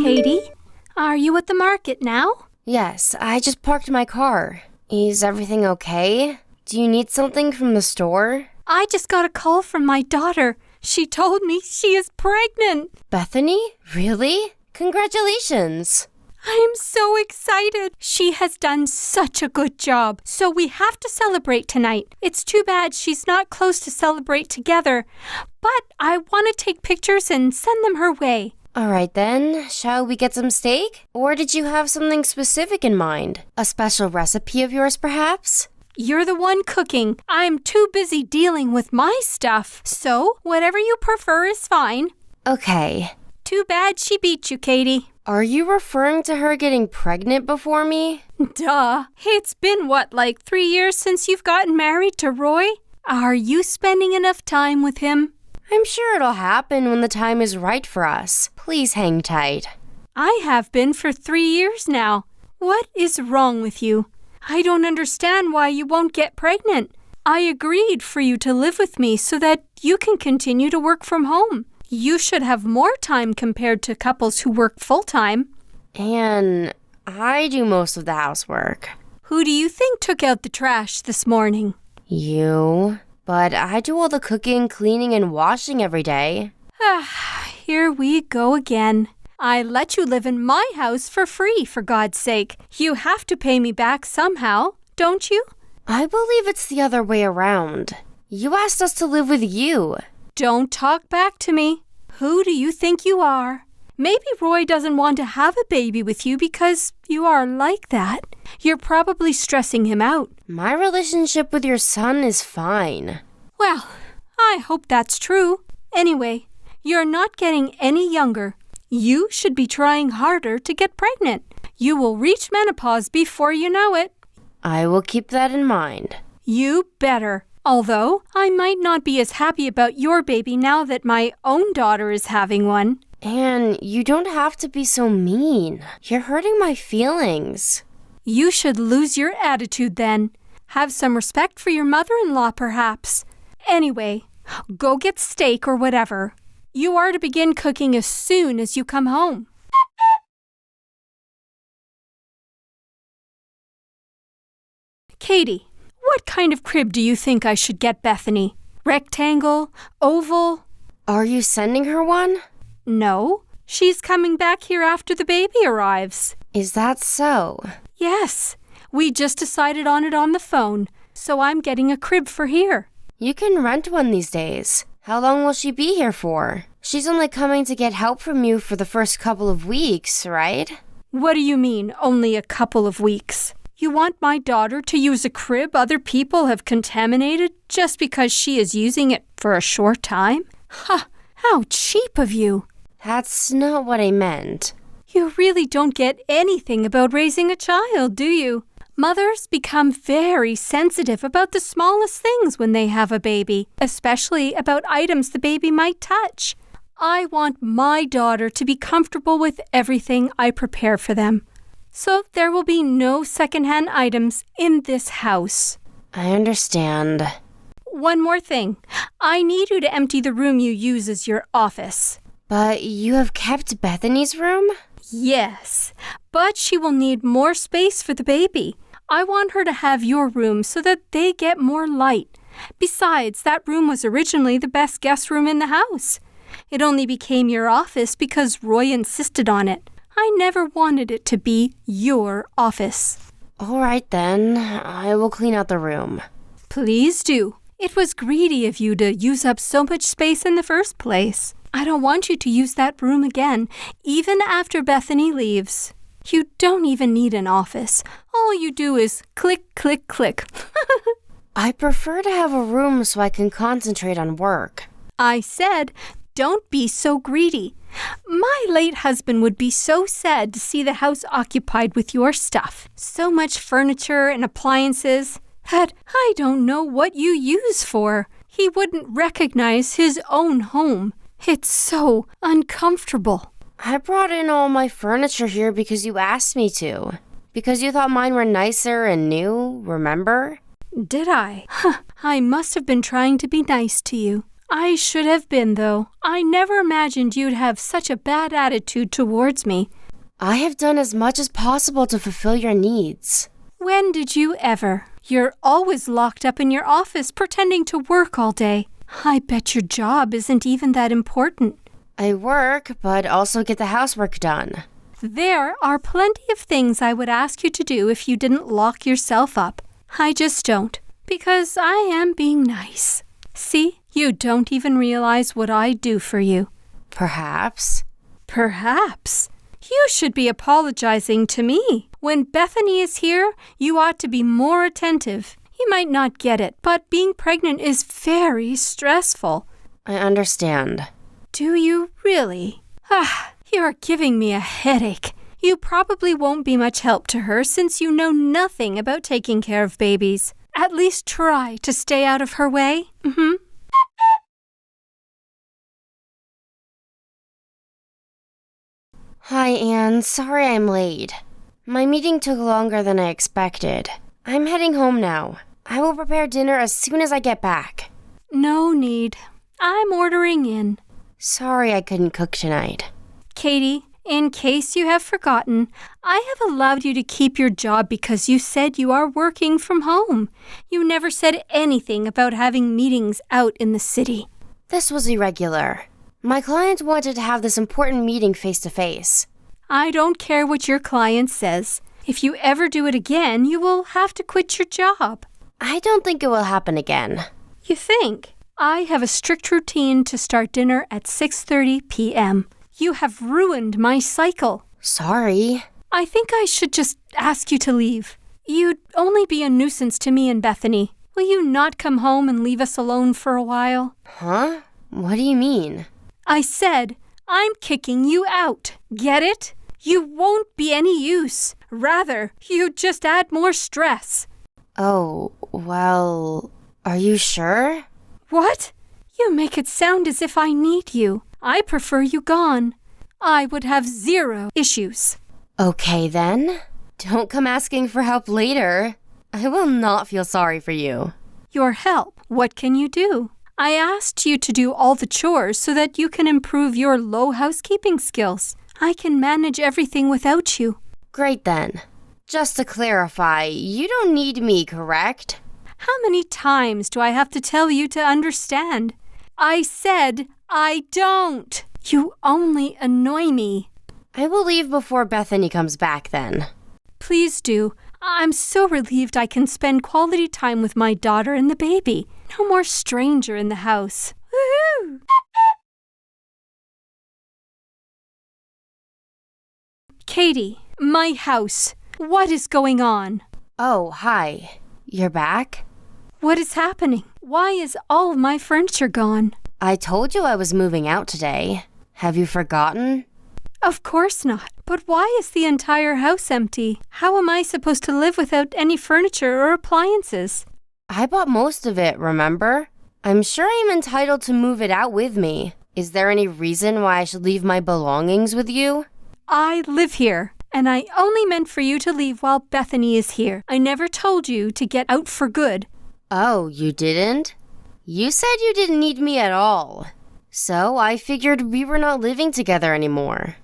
Katie, are you at the market now? Yes, I just parked my car. Is everything okay? Do you need something from the store? I just got a call from my daughter. She told me she is pregnant. Bethany? Really? Congratulations! I am so excited. She has done such a good job, so we have to celebrate tonight. It's too bad she's not close to celebrate together, but I want to take pictures and send them her way. All right then, shall we get some steak? Or did you have something specific in mind? A special recipe of yours, perhaps? You're the one cooking. I'm too busy dealing with my stuff, so whatever you prefer is fine. Okay. Too bad she beat you, Katie. Are you referring to her getting pregnant before me? Duh. It's been, like 3 years since you've gotten married to Roy? Are you spending enough time with him? I'm sure it'll happen when the time is right for us. Please hang tight. I have been for 3 years now. What is wrong with you? I don't understand why you won't get pregnant. I agreed for you to live with me so that you can continue to work from home. You should have more time compared to couples who work full-time. And I do most of the housework. Who do you think took out the trash this morning? You. But I do all the cooking, cleaning, and washing every day. Here we go again. I let you live in my house for free, for God's sake. You have to pay me back somehow, don't you? I believe it's the other way around. You asked us to live with you. Don't talk back to me. Who do you think you are? Maybe Roy doesn't want to have a baby with you because you are like that. You're probably stressing him out. My relationship with your son is fine. Well, I hope that's true. Anyway, you're not getting any younger. You should be trying harder to get pregnant. You will reach menopause before you know it. I will keep that in mind. You better. Although, I might not be as happy about your baby now that my own daughter is having one. Anne, you don't have to be so mean. You're hurting my feelings. You should lose your attitude then. Have some respect for your mother-in-law, perhaps. Anyway, go get steak or whatever. You are to begin cooking as soon as you come home. Katie, what kind of crib do you think I should get Bethany? Rectangle? Oval? Are you sending her one? No, she's coming back here after the baby arrives. Is that so? Yes, we just decided on it on the phone, so I'm getting a crib for here. You can rent one these days. How long will she be here for? She's only coming to get help from you for the first couple of weeks, right? What do you mean, only a couple of weeks? You want my daughter to use a crib other people have contaminated just because she is using it for a short time? Ha! How cheap of you! That's not what I meant. You really don't get anything about raising a child, do you? Mothers become very sensitive about the smallest things when they have a baby, especially about items the baby might touch. I want my daughter to be comfortable with everything I prepare for them. So there will be no secondhand items in this house. I understand. One more thing. I need you to empty the room you use as your office. But you have kept Bethany's room? Yes, but she will need more space for the baby. I want her to have your room so that they get more light. Besides, that room was originally the best guest room in the house. It only became your office because Roy insisted on it. I never wanted it to be your office. All right then, I will clean out the room. Please do. It was greedy of you to use up so much space in the first place. I don't want you to use that room again, even after Bethany leaves. You don't even need an office. All you do is click, click, click. I prefer to have a room so I can concentrate on work. I said, don't be so greedy. My late husband would be so sad to see the house occupied with your stuff. So much furniture and appliances that I don't know what you use for. He wouldn't recognize his own home. It's so uncomfortable. I brought in all my furniture here because you asked me to. Because you thought mine were nicer and new, remember? Did I? I must have been trying to be nice to you. I should have been, though. I never imagined you'd have such a bad attitude towards me. I have done as much as possible to fulfill your needs. When did you ever? You're always locked up in your office pretending to work all day. I bet your job isn't even that important. I work, but also get the housework done. There are plenty of things I would ask you to do if you didn't lock yourself up. I just don't, because I am being nice. See, you don't even realize what I do for you. Perhaps. Perhaps. You should be apologizing to me. When Bethany is here, you ought to be more attentive. You might not get it, but being pregnant is very stressful. I understand. Do you really? You're giving me a headache. You probably won't be much help to her since you know nothing about taking care of babies. At least try to stay out of her way. Hi, Anne. Sorry I'm late. My meeting took longer than I expected. I'm heading home now. I will prepare dinner as soon as I get back. No need. I'm ordering in. Sorry I couldn't cook tonight. Katie, in case you have forgotten, I have allowed you to keep your job because you said you are working from home. You never said anything about having meetings out in the city. This was irregular. My client wanted to have this important meeting face-to-face. I don't care what your client says. If you ever do it again, you will have to quit your job. I don't think it will happen again. You think? I have a strict routine to start dinner at 6:30 p.m. You have ruined my cycle. Sorry. I think I should just ask you to leave. You'd only be a nuisance to me and Bethany. Will you not come home and leave us alone for a while? Huh? What do you mean? I said, I'm kicking you out. Get it? You won't be any use. Rather, you'd just add more stress. Oh, well, are you sure? What? You make it sound as if I need you. I prefer you gone. I would have 0 issues. Okay, then. Don't come asking for help later. I will not feel sorry for you. Your help? What can you do? I asked you to do all the chores so that you can improve your low housekeeping skills. I can manage everything without you. Great then. Just to clarify, you don't need me, correct? How many times do I have to tell you to understand? I said I don't. You only annoy me. I will leave before Bethany comes back then. Please do. I'm so relieved I can spend quality time with my daughter and the baby. No more stranger in the house. Woohoo! Katie, my house. What is going on? Oh, hi. You're back? What is happening? Why is all of my furniture gone? I told you I was moving out today. Have you forgotten? Of course not. But why is the entire house empty? How am I supposed to live without any furniture or appliances? I bought most of it, remember? I'm sure I'm entitled to move it out with me. Is there any reason why I should leave my belongings with you? I live here, and I only meant for you to leave while Bethany is here. I never told you to get out for good. Oh, you didn't? You said you didn't need me at all. So I figured we were not living together anymore.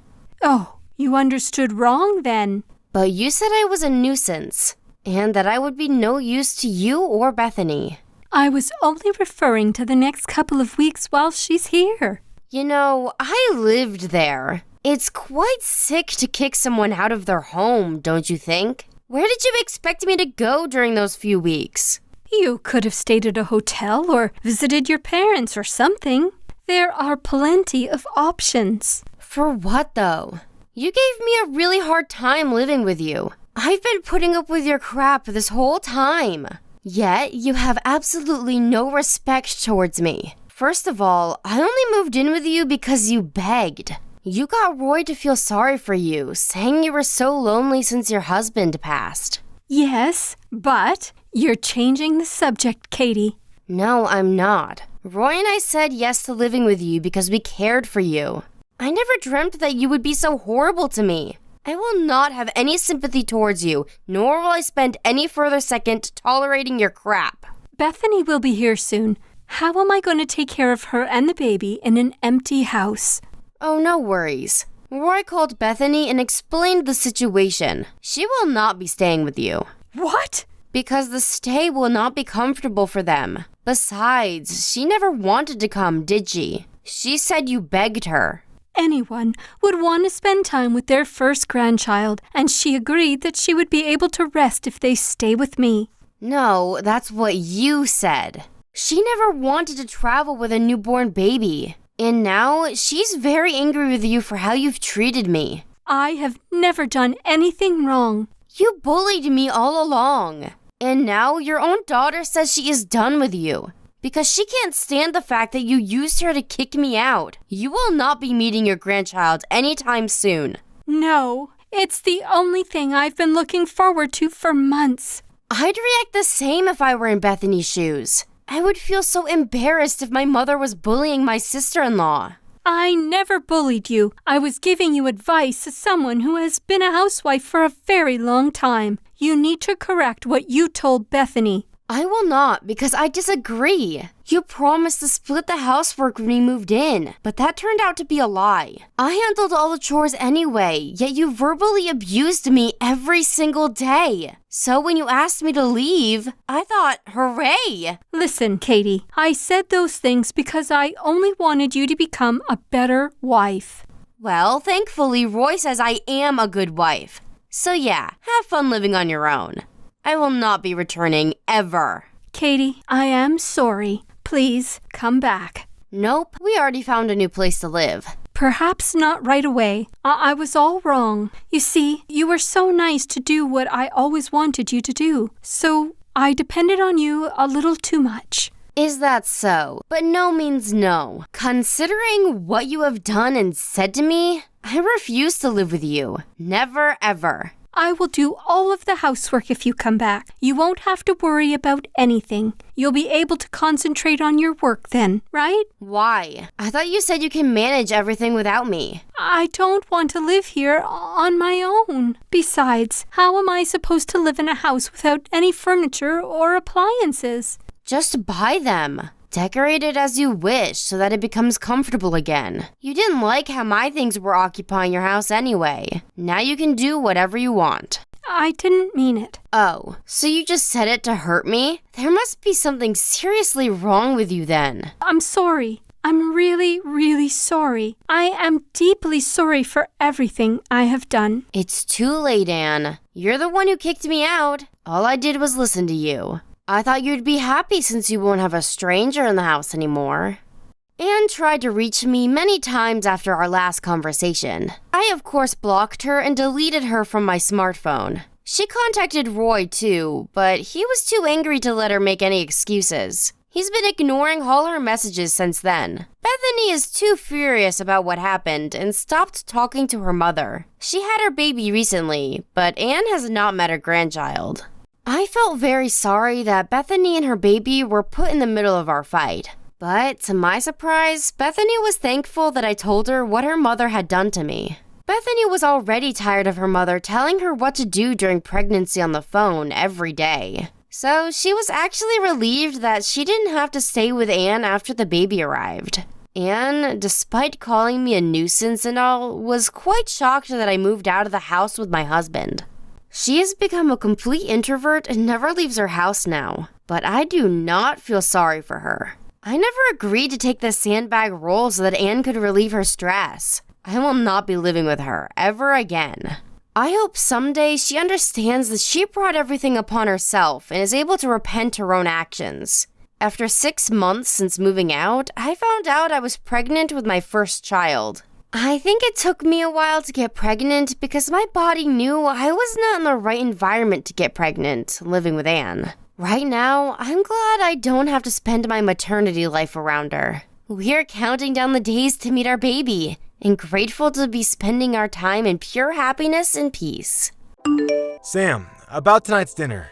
Oh, you understood wrong then. But you said I was a nuisance, and that I would be no use to you or Bethany. I was only referring to the next couple of weeks while she's here. You know, I lived there. It's quite sick to kick someone out of their home, don't you think? Where did you expect me to go during those few weeks? You could have stayed at a hotel or visited your parents or something. There are plenty of options. For what, though? You gave me a really hard time living with you. I've been putting up with your crap this whole time. Yet, you have absolutely no respect towards me. First of all, I only moved in with you because you begged. You got Roy to feel sorry for you, saying you were so lonely since your husband passed. Yes, but you're changing the subject, Katie. No, I'm not. Roy and I said yes to living with you because we cared for you. I never dreamt that you would be so horrible to me. I will not have any sympathy towards you, nor will I spend any further second tolerating your crap. Bethany will be here soon. How am I going to take care of her and the baby in an empty house? Oh, no worries. Roy called Bethany and explained the situation. She will not be staying with you. What? Because the stay will not be comfortable for them. Besides, she never wanted to come, did she? She said you begged her. Anyone would want to spend time with their first grandchild, and she agreed that she would be able to rest if they stay with me. No, that's what you said. She never wanted to travel with a newborn baby. And now she's very angry with you for how you've treated me. I have never done anything wrong. You bullied me all along. And now your own daughter says she is done with you. Because she can't stand the fact that you used her to kick me out. You will not be meeting your grandchild anytime soon. No, it's the only thing I've been looking forward to for months. I'd react the same if I were in Bethany's shoes. I would feel so embarrassed if my mother was bullying my sister-in-law. I never bullied you. I was giving you advice as someone who has been a housewife for a very long time. You need to correct what you told Bethany. I will not, because I disagree. You promised to split the housework when we moved in, but that turned out to be a lie. I handled all the chores anyway, yet you verbally abused me every single day. So when you asked me to leave, I thought, hooray! Listen, Katie, I said those things because I only wanted you to become a better wife. Well, thankfully, Roy says I am a good wife. So yeah, have fun living on your own. I will not be returning ever. Katie, I am sorry. Please, come back. Nope, we already found a new place to live. Perhaps not right away. I was all wrong. You see, you were so nice to do what I always wanted you to do. So I depended on you a little too much. Is that so? But no means no. Considering what you have done and said to me, I refuse to live with you. Never, ever. I will do all of the housework if you come back. You won't have to worry about anything. You'll be able to concentrate on your work then, right? Why? I thought you said you can manage everything without me. I don't want to live here on my own. Besides, how am I supposed to live in a house without any furniture or appliances? Just buy them. Decorate it as you wish so that it becomes comfortable again. You didn't like how my things were occupying your house anyway. Now you can do whatever you want. I didn't mean it. Oh, so you just said it to hurt me? There must be something seriously wrong with you then. I'm sorry. I'm really, really sorry. I am deeply sorry for everything I have done. It's too late, Anne. You're the one who kicked me out. All I did was listen to you. I thought you'd be happy since you won't have a stranger in the house anymore. Anne tried to reach me many times after our last conversation. I, of course, blocked her and deleted her from my smartphone. She contacted Roy, too, but he was too angry to let her make any excuses. He's been ignoring all her messages since then. Bethany is too furious about what happened and stopped talking to her mother. She had her baby recently, but Anne has not met her grandchild. I felt very sorry that Bethany and her baby were put in the middle of our fight. But to my surprise, Bethany was thankful that I told her what her mother had done to me. Bethany was already tired of her mother telling her what to do during pregnancy on the phone every day. So she was actually relieved that she didn't have to stay with Anne after the baby arrived. Anne, despite calling me a nuisance and all, was quite shocked that I moved out of the house with my husband. She has become a complete introvert and never leaves her house now. But I do not feel sorry for her. I never agreed to take the sandbag role so that Anne could relieve her stress. I will not be living with her ever again. I hope someday she understands that she brought everything upon herself and is able to repent her own actions. After 6 months since moving out, I found out I was pregnant with my first child. I think it took me a while to get pregnant because my body knew I was not in the right environment to get pregnant, living with Anne. Right now, I'm glad I don't have to spend my maternity life around her. We're counting down the days to meet our baby, and grateful to be spending our time in pure happiness and peace. Sam, about tonight's dinner.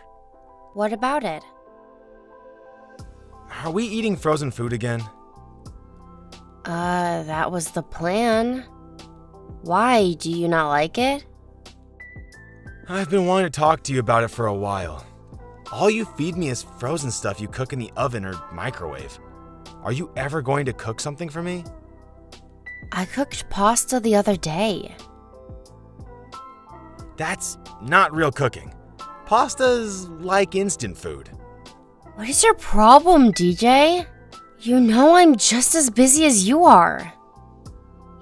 What about it? Are we eating frozen food again? That was the plan. Why, do you not like it? I've been wanting to talk to you about it for a while. All you feed me is frozen stuff you cook in the oven or microwave. Are you ever going to cook something for me? I cooked pasta the other day. That's not real cooking. Pasta's like instant food. What is your problem, DJ? You know I'm just as busy as you are.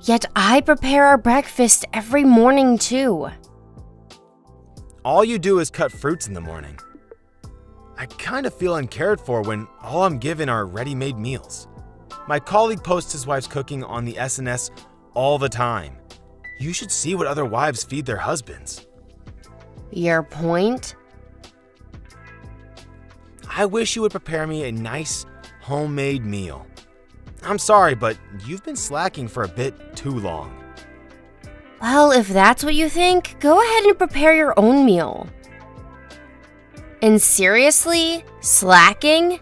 Yet I prepare our breakfast every morning too. All you do is cut fruits in the morning. I kind of feel uncared for when all I'm given are ready-made meals. My colleague posts his wife's cooking on the SNS all the time. You should see what other wives feed their husbands. Your point? I wish you would prepare me a nice, homemade meal. I'm sorry, but you've been slacking for a bit too long. Well, if that's what you think, go ahead and prepare your own meal. And seriously? Slacking?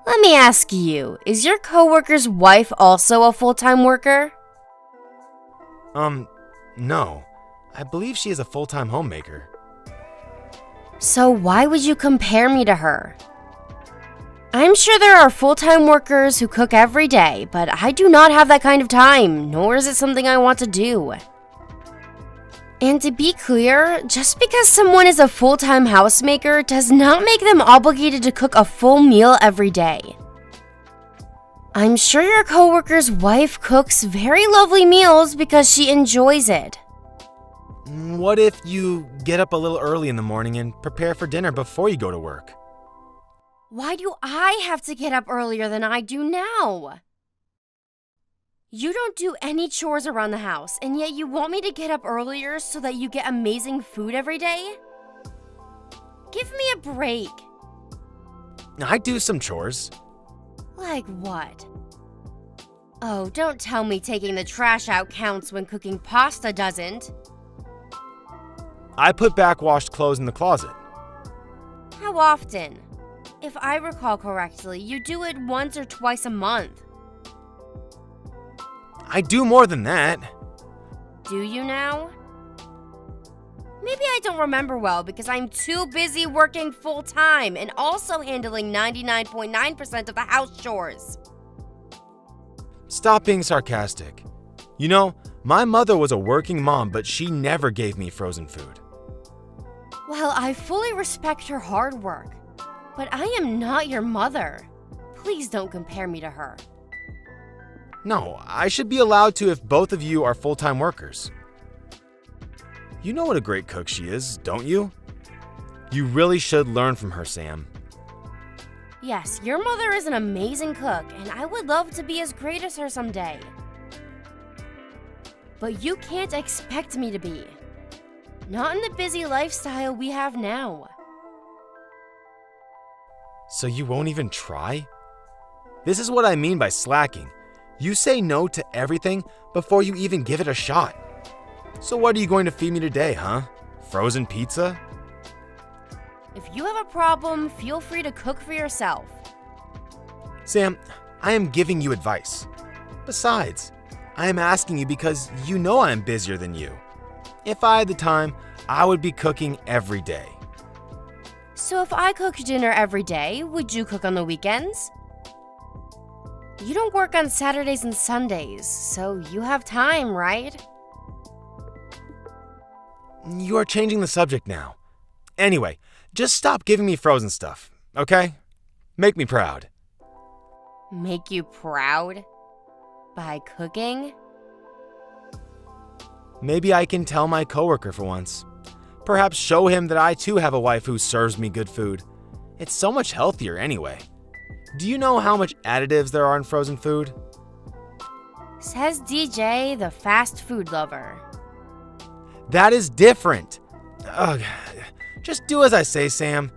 Let me ask you, is your coworker's wife also a full-time worker? No. I believe she is a full-time homemaker. So why would you compare me to her? I'm sure there are full-time workers who cook every day, but I do not have that kind of time, nor is it something I want to do. And to be clear, just because someone is a full-time housemaker does not make them obligated to cook a full meal every day. I'm sure your coworker's wife cooks very lovely meals because she enjoys it. What if you get up a little early in the morning and prepare for dinner before you go to work? Why do I have to get up earlier than I do now? You don't do any chores around the house, and yet you want me to get up earlier so that you get amazing food every day? Give me a break. I do some chores. Like what? Oh, don't tell me taking the trash out counts when cooking pasta doesn't. I put back washed clothes in the closet. How often? If I recall correctly, you do it once or twice a month. I do more than that. Do you now? Maybe I don't remember well because I'm too busy working full-time and also handling 99.9% of the house chores. Stop being sarcastic. You know, my mother was a working mom, but she never gave me frozen food. Well, I fully respect her hard work, but I am not your mother. Please don't compare me to her. No, I should be allowed to if both of you are full-time workers. You know what a great cook she is, don't you? You really should learn from her, Sam. Yes, your mother is an amazing cook, and I would love to be as great as her someday. But you can't expect me to be. Not in the busy lifestyle we have now. So you won't even try? This is what I mean by slacking. You say no to everything before you even give it a shot. So what are you going to feed me today, huh? Frozen pizza? If you have a problem, feel free to cook for yourself. Sam, I am giving you advice. Besides, I am asking you because you know I am busier than you. If I had the time, I would be cooking every day. So if I cooked dinner every day, would you cook on the weekends? You don't work on Saturdays and Sundays, so you have time, right? You are changing the subject now. Anyway, just stop giving me frozen stuff, okay? Make me proud. Make you proud? By cooking? Maybe I can tell my coworker for once. Perhaps show him that I too have a wife who serves me good food. It's so much healthier anyway. Do you know how much additives there are in frozen food? Says DJ, the fast food lover. That is different. Ugh. Just do as I say, Sam.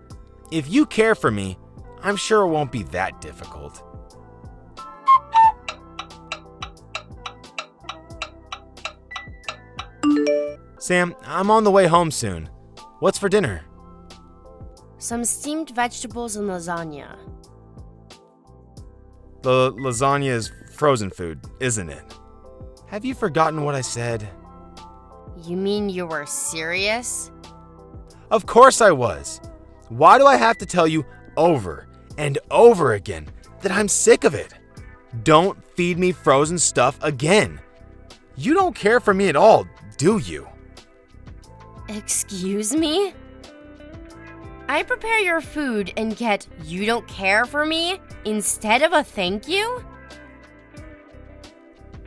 If you care for me, I'm sure it won't be that difficult. Sam, I'm on the way home soon. What's for dinner? Some steamed vegetables and lasagna. The lasagna is frozen food, isn't it? Have you forgotten what I said? You mean you were serious? Of course I was. Why do I have to tell you over and over again that I'm sick of it? Don't feed me frozen stuff again. You don't care for me at all, do you? Excuse me? I prepare your food and get "you don't care for me" instead of a thank you?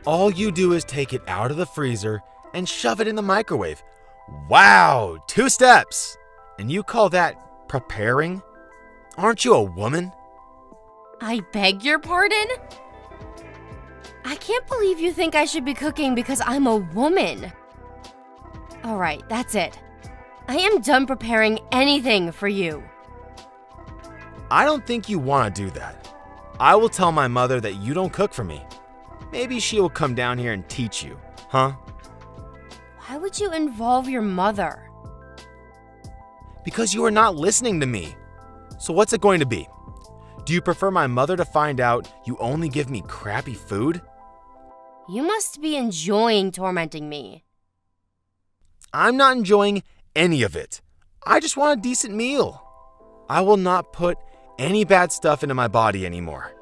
All you do is take it out of the freezer and shove it in the microwave. Wow, 2 steps! And you call that preparing? Aren't you a woman? I beg your pardon? I can't believe you think I should be cooking because I'm a woman. Alright, that's it. I am done preparing anything for you. I don't think you want to do that. I will tell my mother that you don't cook for me. Maybe she will come down here and teach you, huh? Why would you involve your mother? Because you are not listening to me. So what's it going to be? Do you prefer my mother to find out you only give me crappy food? You must be enjoying tormenting me. I'm not enjoying any of it. I just want a decent meal. I will not put any bad stuff into my body anymore.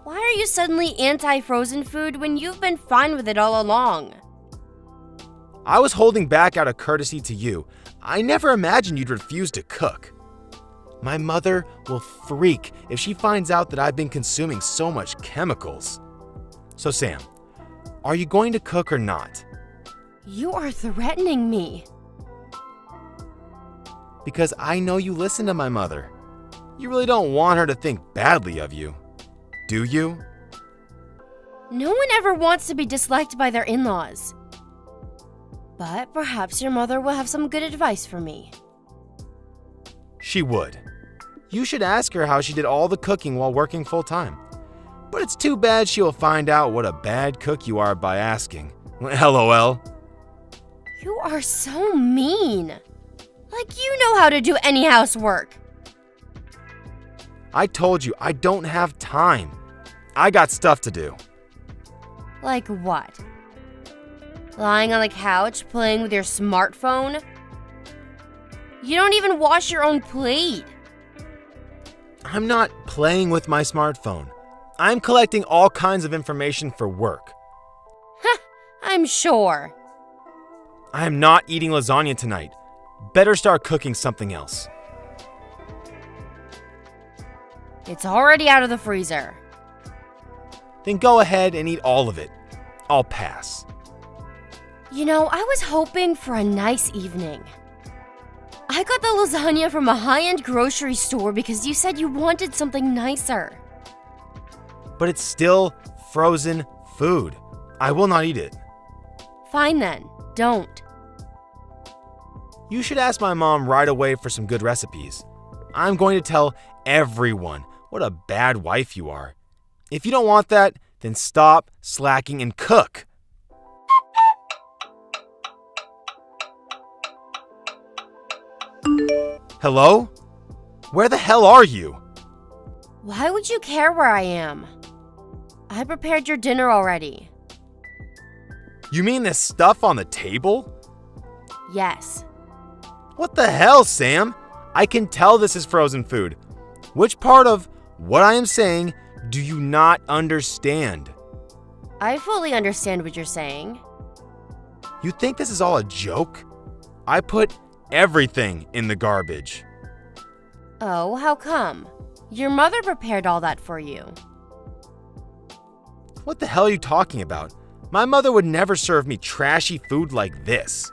Why are you suddenly anti-frozen food when you've been fine with it all along? I was holding back out of courtesy to you. I never imagined you'd refuse to cook. My mother will freak if she finds out that I've been consuming so much chemicals. So Sam, are you going to cook or not? You are threatening me. Because I know you listen to my mother. You really don't want her to think badly of you, do you? No one ever wants to be disliked by their in-laws. But perhaps your mother will have some good advice for me. She would. You should ask her how she did all the cooking while working full-time. But it's too bad she will find out what a bad cook you are by asking. LOL. You are so mean. Like you know how to do any housework. I told you, I don't have time. I got stuff to do. Like what? Lying on the couch playing with your smartphone? You don't even wash your own plate. I'm not playing with my smartphone. I'm collecting all kinds of information for work. I'm sure. I am not eating lasagna tonight. Better start cooking something else. It's already out of the freezer. Then go ahead and eat all of it. I'll pass. You know, I was hoping for a nice evening. I got the lasagna from a high-end grocery store because you said you wanted something nicer. But it's still frozen food. I will not eat it. Fine then, don't. You should ask my mom right away for some good recipes. I'm going to tell everyone what a bad wife you are. If you don't want that, then stop slacking and cook. Hello? Where the hell are you? Why would you care where I am? I prepared your dinner already. You mean this stuff on the table? Yes. What the hell, Sam? I can tell this is frozen food. Which part of what I am saying do you not understand? I fully understand what you're saying. You think this is all a joke? I put everything in the garbage. Oh, how come? Your mother prepared all that for you. What the hell are you talking about? My mother would never serve me trashy food like this.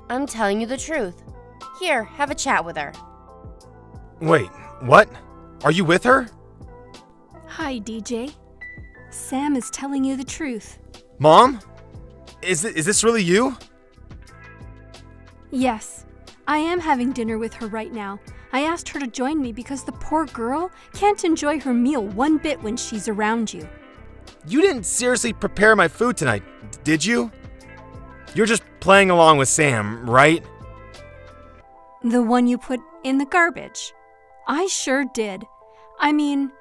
I'm telling you the truth. Here, have a chat with her. Wait, what? Are you with her? Hi, DJ. Sam is telling you the truth. Mom? Is this really you? Yes, I am having dinner with her right now. I asked her to join me because the poor girl can't enjoy her meal one bit when she's around you. You didn't seriously prepare my food tonight, did you? You're just playing along with Sam, right? The one you put in the garbage. I sure did. I mean,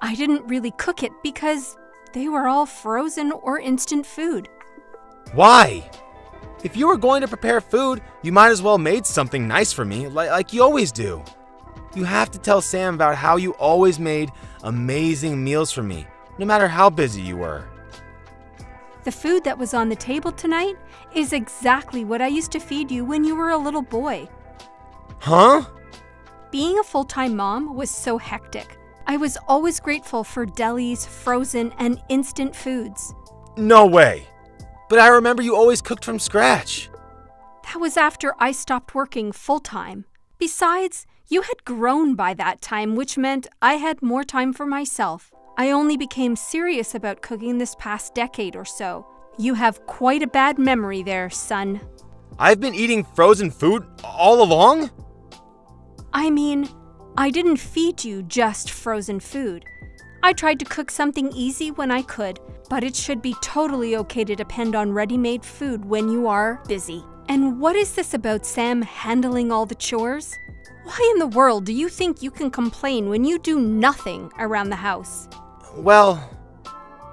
I didn't really cook it because they were all frozen or instant food. Why? If you were going to prepare food, you might as well made something nice for me, like you always do. You have to tell Sam about how you always made amazing meals for me, no matter how busy you were. The food that was on the table tonight is exactly what I used to feed you when you were a little boy. Huh? Being a full-time mom was so hectic. I was always grateful for delis, frozen, and instant foods. No way. But I remember you always cooked from scratch. That was after I stopped working full-time. Besides, you had grown by that time, which meant I had more time for myself. I only became serious about cooking this past decade or so. You have quite a bad memory there, son. I've been eating frozen food all along? I mean, I didn't feed you just frozen food. I tried to cook something easy when I could, but it should be totally okay to depend on ready-made food when you are busy. And what is this about Sam handling all the chores? Why in the world do you think you can complain when you do nothing around the house? Well,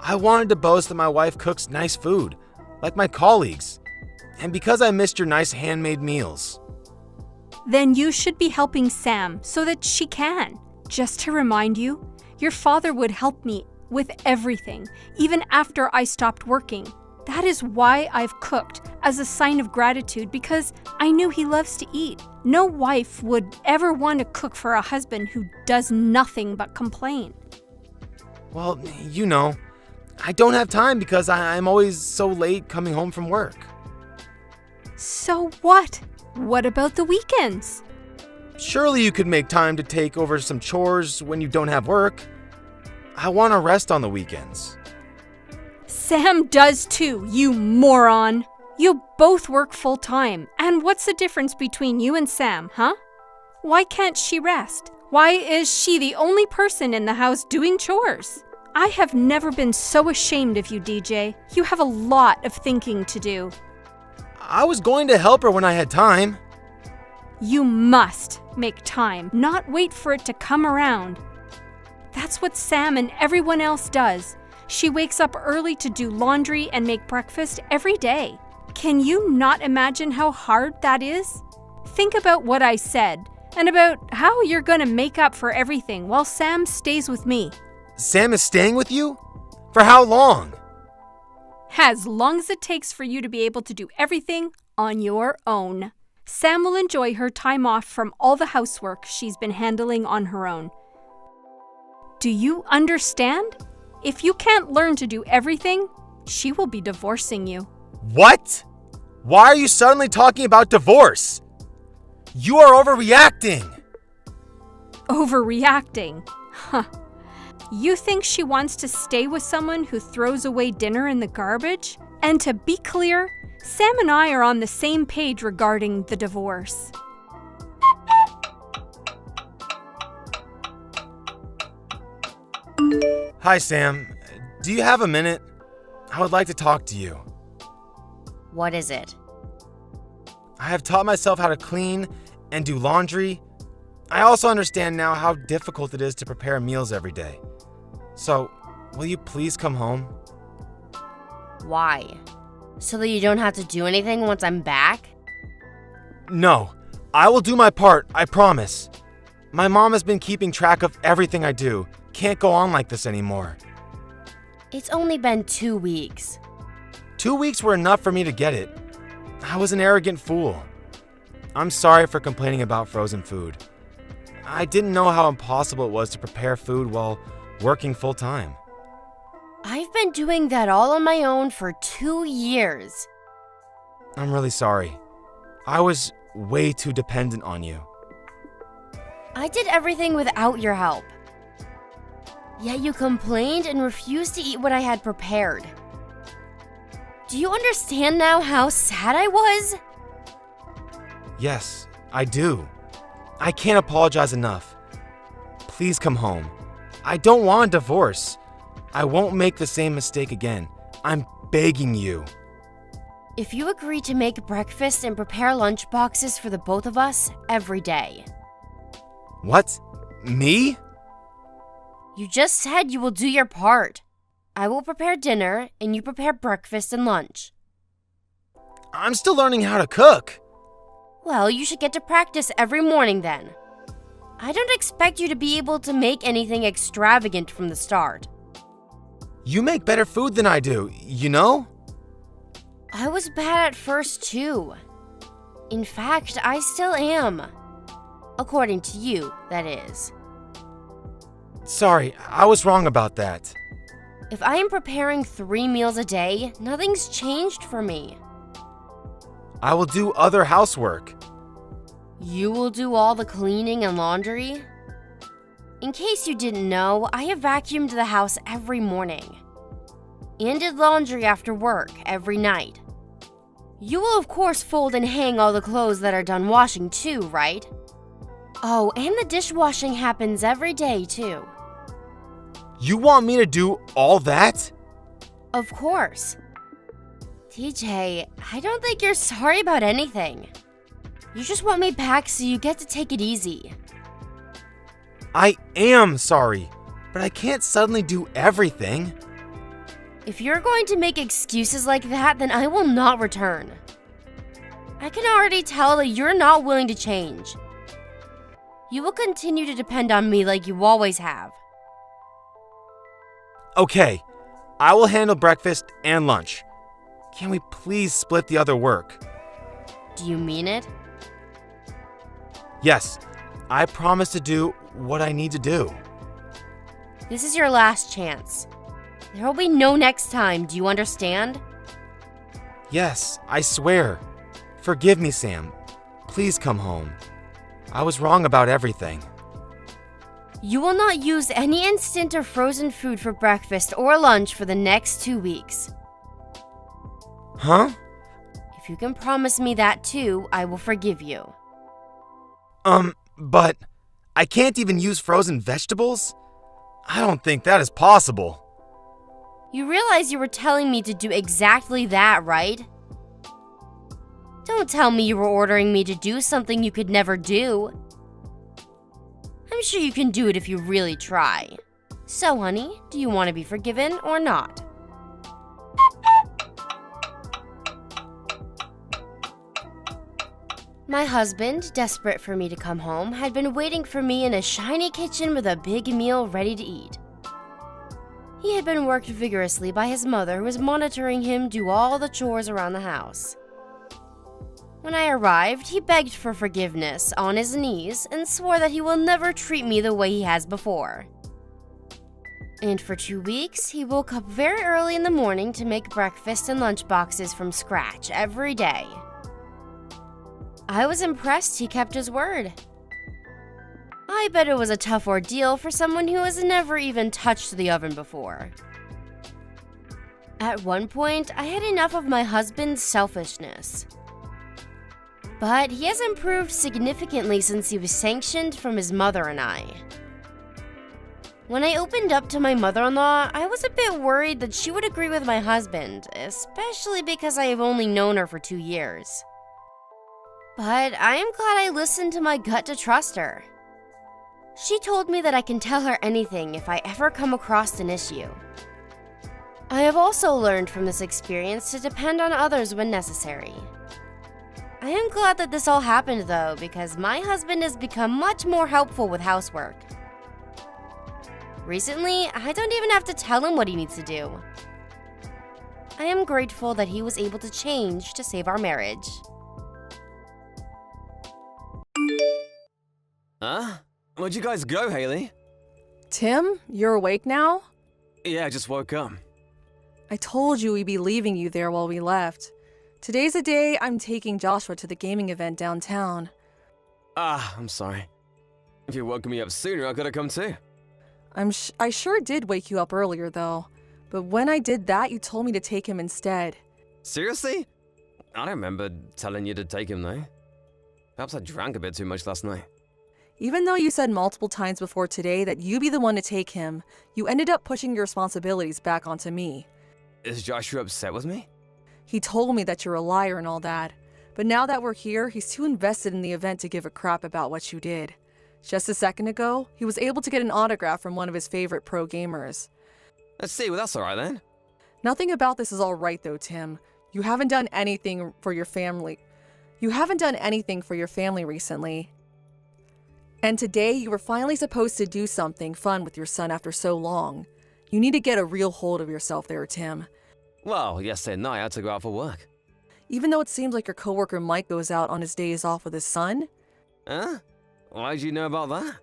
I wanted to boast that my wife cooks nice food, like my colleagues, and because I missed your nice handmade meals. Then you should be helping Sam so that she can. Just to remind you, your father would help me with everything, even after I stopped working. That is why I've cooked, as a sign of gratitude, because I knew he loves to eat. No wife would ever want to cook for a husband who does nothing but complain. Well, you know, I don't have time because I'm always so late coming home from work. So what? What about the weekends? Surely you could make time to take over some chores when you don't have work. I want to rest on the weekends. Sam does too, you moron. You both work full-time, and what's the difference between you and Sam, huh? Why can't she rest? Why is she the only person in the house doing chores? I have never been so ashamed of you, DJ. You have a lot of thinking to do. I was going to help her when I had time. You must make time, not wait for it to come around. That's what Sam and everyone else does. She wakes up early to do laundry and make breakfast every day. Can you not imagine how hard that is? Think about what I said and about how you're going to make up for everything while Sam stays with me. Sam is staying with you? For how long? As long as it takes for you to be able to do everything on your own. Sam will enjoy her time off from all the housework she's been handling on her own. Do you understand? If you can't learn to do everything, she will be divorcing you. What? Why are you suddenly talking about divorce? You are overreacting. Overreacting? Huh. You think she wants to stay with someone who throws away dinner in the garbage? And to be clear, Sam and I are on the same page regarding the divorce. Hi, Sam. Do you have a minute? I would like to talk to you. What is it? I have taught myself how to clean and do laundry. I also understand now how difficult it is to prepare meals every day. So, will you please come home? Why? So that you don't have to do anything once I'm back? No, I will do my part, I promise. My mom has been keeping track of everything I do. Can't go on like this anymore. It's only been 2 weeks. 2 weeks were enough for me to get it. I was an arrogant fool. I'm sorry for complaining about frozen food. I didn't know how impossible it was to prepare food while working full-time. I've been doing that all on my own for 2 years. I'm really sorry. I was way too dependent on you. I did everything without your help. Yet you complained and refused to eat what I had prepared. Do you understand now how sad I was? Yes, I do. I can't apologize enough. Please come home. I don't want a divorce. I won't make the same mistake again. I'm begging you. If you agree to make breakfast and prepare lunch boxes for the both of us every day. What? Me? You just said you will do your part. I will prepare dinner and you prepare breakfast and lunch. I'm still learning how to cook. Well, you should get to practice every morning then. I don't expect you to be able to make anything extravagant from the start. You make better food than I do, you know? I was bad at first too. In fact, I still am. According to you, that is. Sorry, I was wrong about that. If I am preparing 3 meals a day, nothing's changed for me. I will do other housework. You will do all the cleaning and laundry? In case you didn't know, I have vacuumed the house every morning. And did laundry after work every night. You will of course fold and hang all the clothes that are done washing too, right? Oh, and the dishwashing happens every day too. You want me to do all that? Of course. TJ, I don't think you're sorry about anything. You just want me back so you get to take it easy. I am sorry, but I can't suddenly do everything. If you're going to make excuses like that, then I will not return. I can already tell that you're not willing to change. You will continue to depend on me like you always have. Okay, I will handle breakfast and lunch. Can we please split the other work? Do you mean it? Yes, I promise to do what I need to do. This is your last chance. There will be no next time, do you understand? Yes, I swear. Forgive me, Sam. Please come home. I was wrong about everything. You will not use any instant or frozen food for breakfast or lunch for the next 2 weeks. Huh? If you can promise me that too, I will forgive you. But I can't even use frozen vegetables? I don't think that is possible. You realize you were telling me to do exactly that, right? Don't tell me you were ordering me to do something you could never do. I'm sure you can do it if you really try. So, honey, do you want to be forgiven or not? My husband, desperate for me to come home, had been waiting for me in a shiny kitchen with a big meal ready to eat. He had been worked vigorously by his mother, who was monitoring him do all the chores around the house. When I arrived, he begged for forgiveness on his knees and swore that he will never treat me the way he has before. And for 2 weeks, he woke up very early in the morning to make breakfast and lunch boxes from scratch every day. I was impressed he kept his word. I bet it was a tough ordeal for someone who has never even touched the oven before. At one point, I had enough of my husband's selfishness. But he has improved significantly since he was sanctioned from his mother and I. When I opened up to my mother-in-law, I was a bit worried that she would agree with my husband, especially because I have only known her for 2 years. But I am glad I listened to my gut to trust her. She told me that I can tell her anything if I ever come across an issue. I have also learned from this experience to depend on others when necessary. I am glad that this all happened though, because my husband has become much more helpful with housework. Recently, I don't even have to tell him what he needs to do. I am grateful that he was able to change to save our marriage. Huh? Where'd you guys go, Haley? Tim, you're awake now? Yeah, I just woke up. I told you we'd be leaving you there while we left. Today's the day I'm taking Joshua to the gaming event downtown. I'm sorry. If you woke me up sooner, I could have come too. I sure did wake you up earlier, though. But when I did that, you told me to take him instead. Seriously? I don't remember telling you to take him, though. Perhaps I drank a bit too much last night. Even though you said multiple times before today that you'd be the one to take him, you ended up pushing your responsibilities back onto me. Is Joshua upset with me? He told me that you're a liar and all that. But now that we're here, he's too invested in the event to give a crap about what you did. Just a second ago, he was able to get an autograph from one of his favorite pro gamers. Let's see, well that's alright then. Nothing about this is all right though, Tim. You haven't done anything for your family. Recently. And today you were finally supposed to do something fun with your son after so long. You need to get a real hold of yourself there, Tim. Well, yesterday night I had to go out for work. Even though it seems like your coworker Mike goes out on his days off with his son, Huh? Why'd you know about that?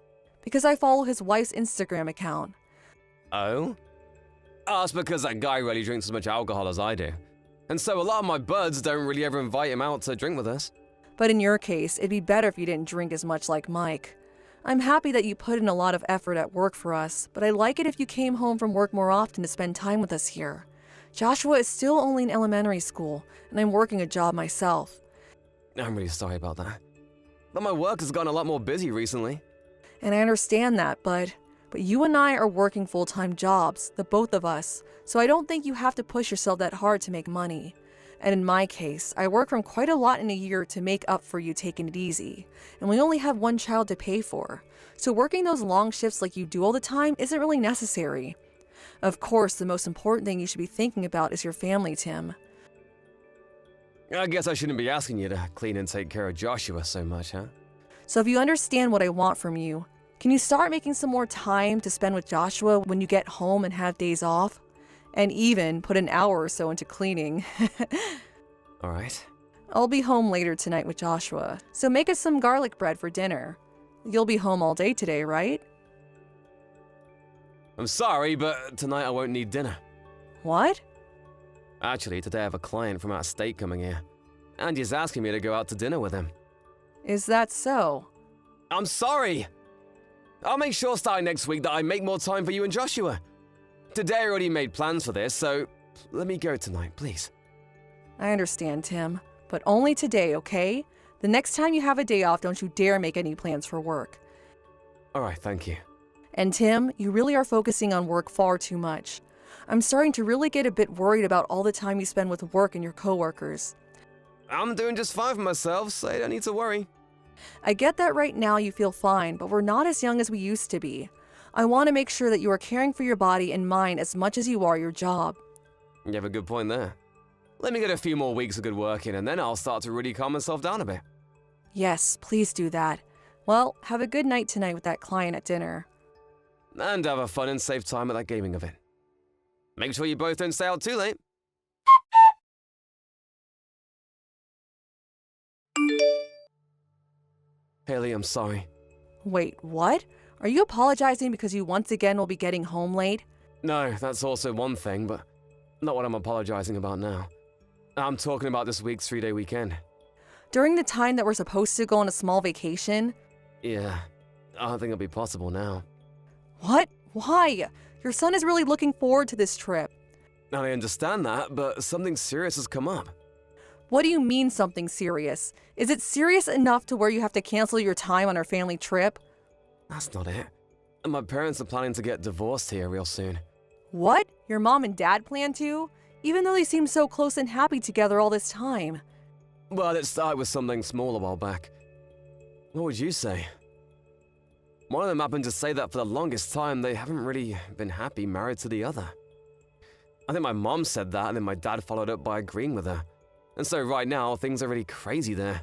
because I follow his wife's Instagram account. Oh? Oh, it's because that guy really drinks as much alcohol as I do. And so a lot of my buds don't really ever invite him out to drink with us. But in your case, it'd be better if you didn't drink as much like Mike. I'm happy that you put in a lot of effort at work for us, but I'd like it if you came home from work more often to spend time with us here. Joshua is still only in elementary school, and I'm working a job myself. I'm really sorry about that. But my work has gotten a lot more busy recently. And I understand that, but you and I are working full-time jobs, the both of us, so I don't think you have to push yourself that hard to make money. And in my case, I work from quite a lot in a year to make up for you taking it easy, and we only have one child to pay for. So working those long shifts like you do all the time isn't really necessary. Of course, the most important thing you should be thinking about is your family, Tim. I guess I shouldn't be asking you to clean and take care of Joshua so much, huh? So if you understand what I want from you, can you start making some more time to spend with Joshua when you get home and have days off? And even put an hour or so into cleaning. Alright. I'll be home later tonight with Joshua, so make us some garlic bread for dinner. You'll be home all day today, right? I'm sorry, but tonight I won't need dinner. What? Actually, today I have a client from out of state coming here. And he's asking me to go out to dinner with him. Is that so? I'm sorry! I'll make sure starting next week that I make more time for you and Joshua. Today I already made plans for this, so let me go tonight, please. I understand, Tim, but only today, okay? The next time you have a day off, don't you dare make any plans for work. Alright, thank you. And Tim, you really are focusing on work far too much. I'm starting to really get a bit worried about all the time you spend with work and your coworkers. I'm doing just fine for myself, so I don't need to worry. I get that right now you feel fine, but we're not as young as we used to be. I want to make sure that you are caring for your body and mind as much as you are your job. You have a good point there. Let me get a few more weeks of good work in, and then I'll start to really calm myself down a bit. Yes, please do that. Well, have a good night tonight with that client at dinner. And have a fun and safe time at that gaming event. Make sure you both don't stay out too late. Haley, I'm sorry. Wait, what? Are you apologizing because you once again will be getting home late? No, that's also one thing, but not what I'm apologizing about now. I'm talking about this week's 3-day weekend. During the time that we're supposed to go on a small vacation? Yeah, I don't think it'll be possible now. What? Why? Your son is really looking forward to this trip. And I understand that, but something serious has come up. What do you mean something serious? Is it serious enough to where you have to cancel your time on our family trip? That's not it. And my parents are planning to get divorced here real soon. What? Your mom and dad plan to? Even though they seem so close and happy together all this time. Well, it started with something small a while back. What would you say? One of them happened to say that for the longest time they haven't really been happy married to the other. I think my mom said that, and then my dad followed up by agreeing with her. And so right now, things are really crazy there.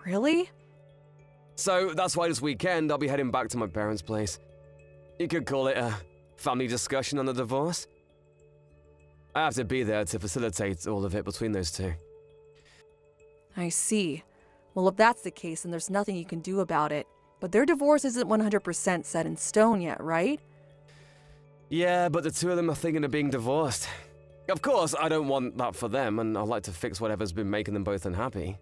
Really? So that's why this weekend I'll be heading back to my parents' place. You could call it a family discussion on the divorce. I have to be there to facilitate all of it between those two. I see. Well, if that's the case, then there's nothing you can do about it. But their divorce isn't 100% set in stone yet, right? Yeah, but the two of them are thinking of being divorced. Of course, I don't want that for them, and I'd like to fix whatever's been making them both unhappy.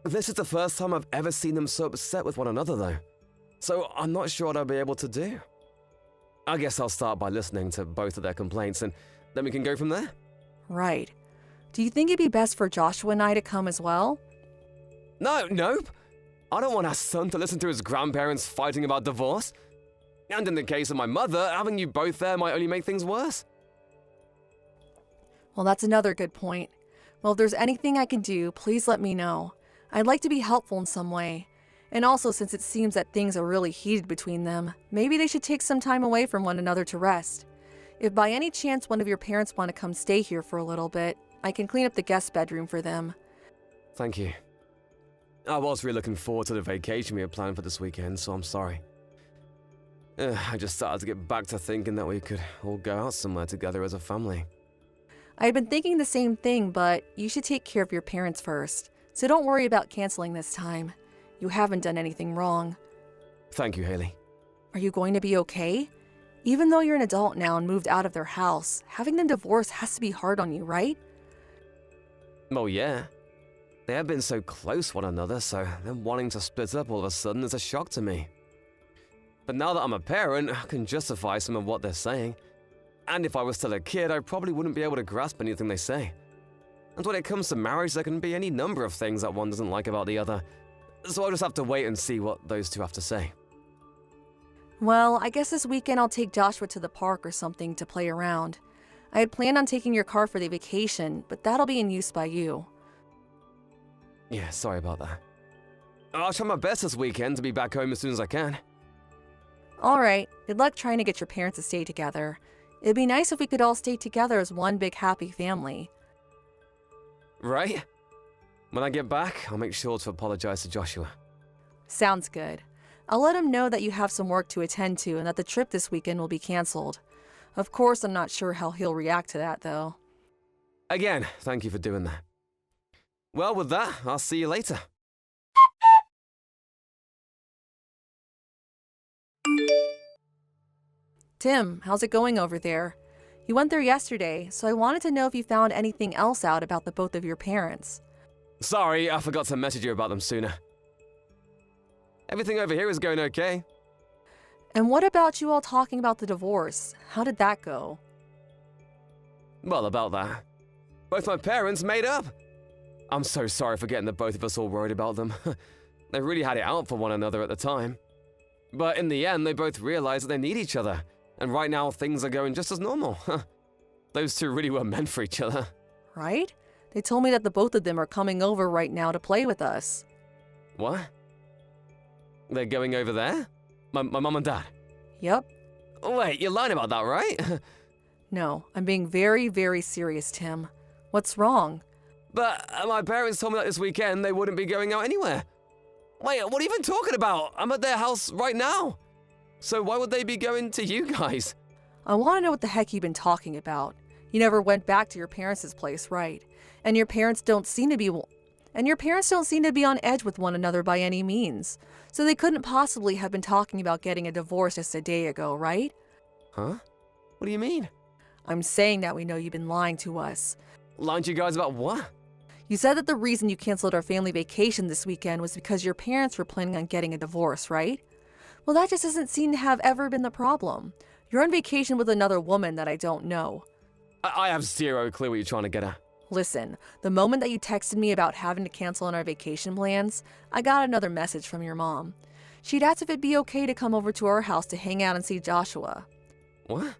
This is the first time I've ever seen them so upset with one another, though. So I'm not sure what I'll be able to do. I guess I'll start by listening to both of their complaints, and then we can go from there. Right. Do you think it'd be best for Joshua and I to come as well? Nope. I don't want our son to listen to his grandparents fighting about divorce. And in the case of my mother, having you both there might only make things worse. Well, that's another good point. Well, if there's anything I can do, please let me know. I'd like to be helpful in some way. And also, since it seems that things are really heated between them, maybe they should take some time away from one another to rest. If by any chance one of your parents want to come stay here for a little bit, I can clean up the guest bedroom for them. Thank you. I was really looking forward to the vacation we had planned for this weekend, so I'm sorry. I just started to get back to thinking that we could all go out somewhere together as a family. I had been thinking the same thing, but you should take care of your parents first. So don't worry about canceling this time. You haven't done anything wrong. Thank you, Haley. Are you going to be okay? Even though you're an adult now and moved out of their house, having them divorced has to be hard on you, right? Well, yeah. They have been so close one another, so them wanting to split up all of a sudden is a shock to me. But now that I'm a parent, I can justify some of what they're saying. And if I was still a kid, I probably wouldn't be able to grasp anything they say. And when it comes to marriage, there can be any number of things that one doesn't like about the other. So I'll just have to wait and see what those two have to say. Well, I guess this weekend I'll take Joshua to the park or something to play around. I had planned on taking your car for the vacation, but that'll be in use by you. Yeah, sorry about that. I'll try my best this weekend to be back home as soon as I can. Alright, good luck trying to get your parents to stay together. It'd be nice if we could all stay together as one big happy family. Right? When I get back, I'll make sure to apologize to Joshua. Sounds good. I'll let him know that you have some work to attend to and that the trip this weekend will be canceled. Of course, I'm not sure how he'll react to that, though. Again, thank you for doing that. Well, with that, I'll see you later. Tim, how's it going over there? You went there yesterday, so I wanted to know if you found anything else out about the both of your parents. Sorry, I forgot to message you about them sooner. Everything over here is going okay. And what about you all talking about the divorce? How did that go? Well, about that. Both my parents made up. I'm so sorry for getting the both of us all worried about them. They really had it out for one another at the time. But in the end, they both realized that they need each other. And right now, things are going just as normal. Those two really were meant for each other. Right? They told me that the both of them are coming over right now to play with us. What? They're going over there? My mum and dad? Yep. Wait, you're lying about that, right? No, I'm being very, very serious, Tim. What's wrong? But my parents told me that this weekend they wouldn't be going out anywhere. Wait, what are you even talking about? I'm at their house right now. So why would they be going to you guys? I want to know what the heck you've been talking about. You never went back to your parents' place, right? And your parents don't seem to be on edge with one another by any means. So they couldn't possibly have been talking about getting a divorce just a day ago, right? Huh? What do you mean? I'm saying that we know you've been lying to us. Lying to you guys about what? You said that the reason you canceled our family vacation this weekend was because your parents were planning on getting a divorce, right? Well, that just doesn't seem to have ever been the problem. You're on vacation with another woman that I don't know. I have zero clue what you're trying to get at. Listen, the moment that you texted me about having to cancel on our vacation plans, I got another message from your mom. She'd asked if it'd be okay to come over to our house to hang out and see Joshua. What?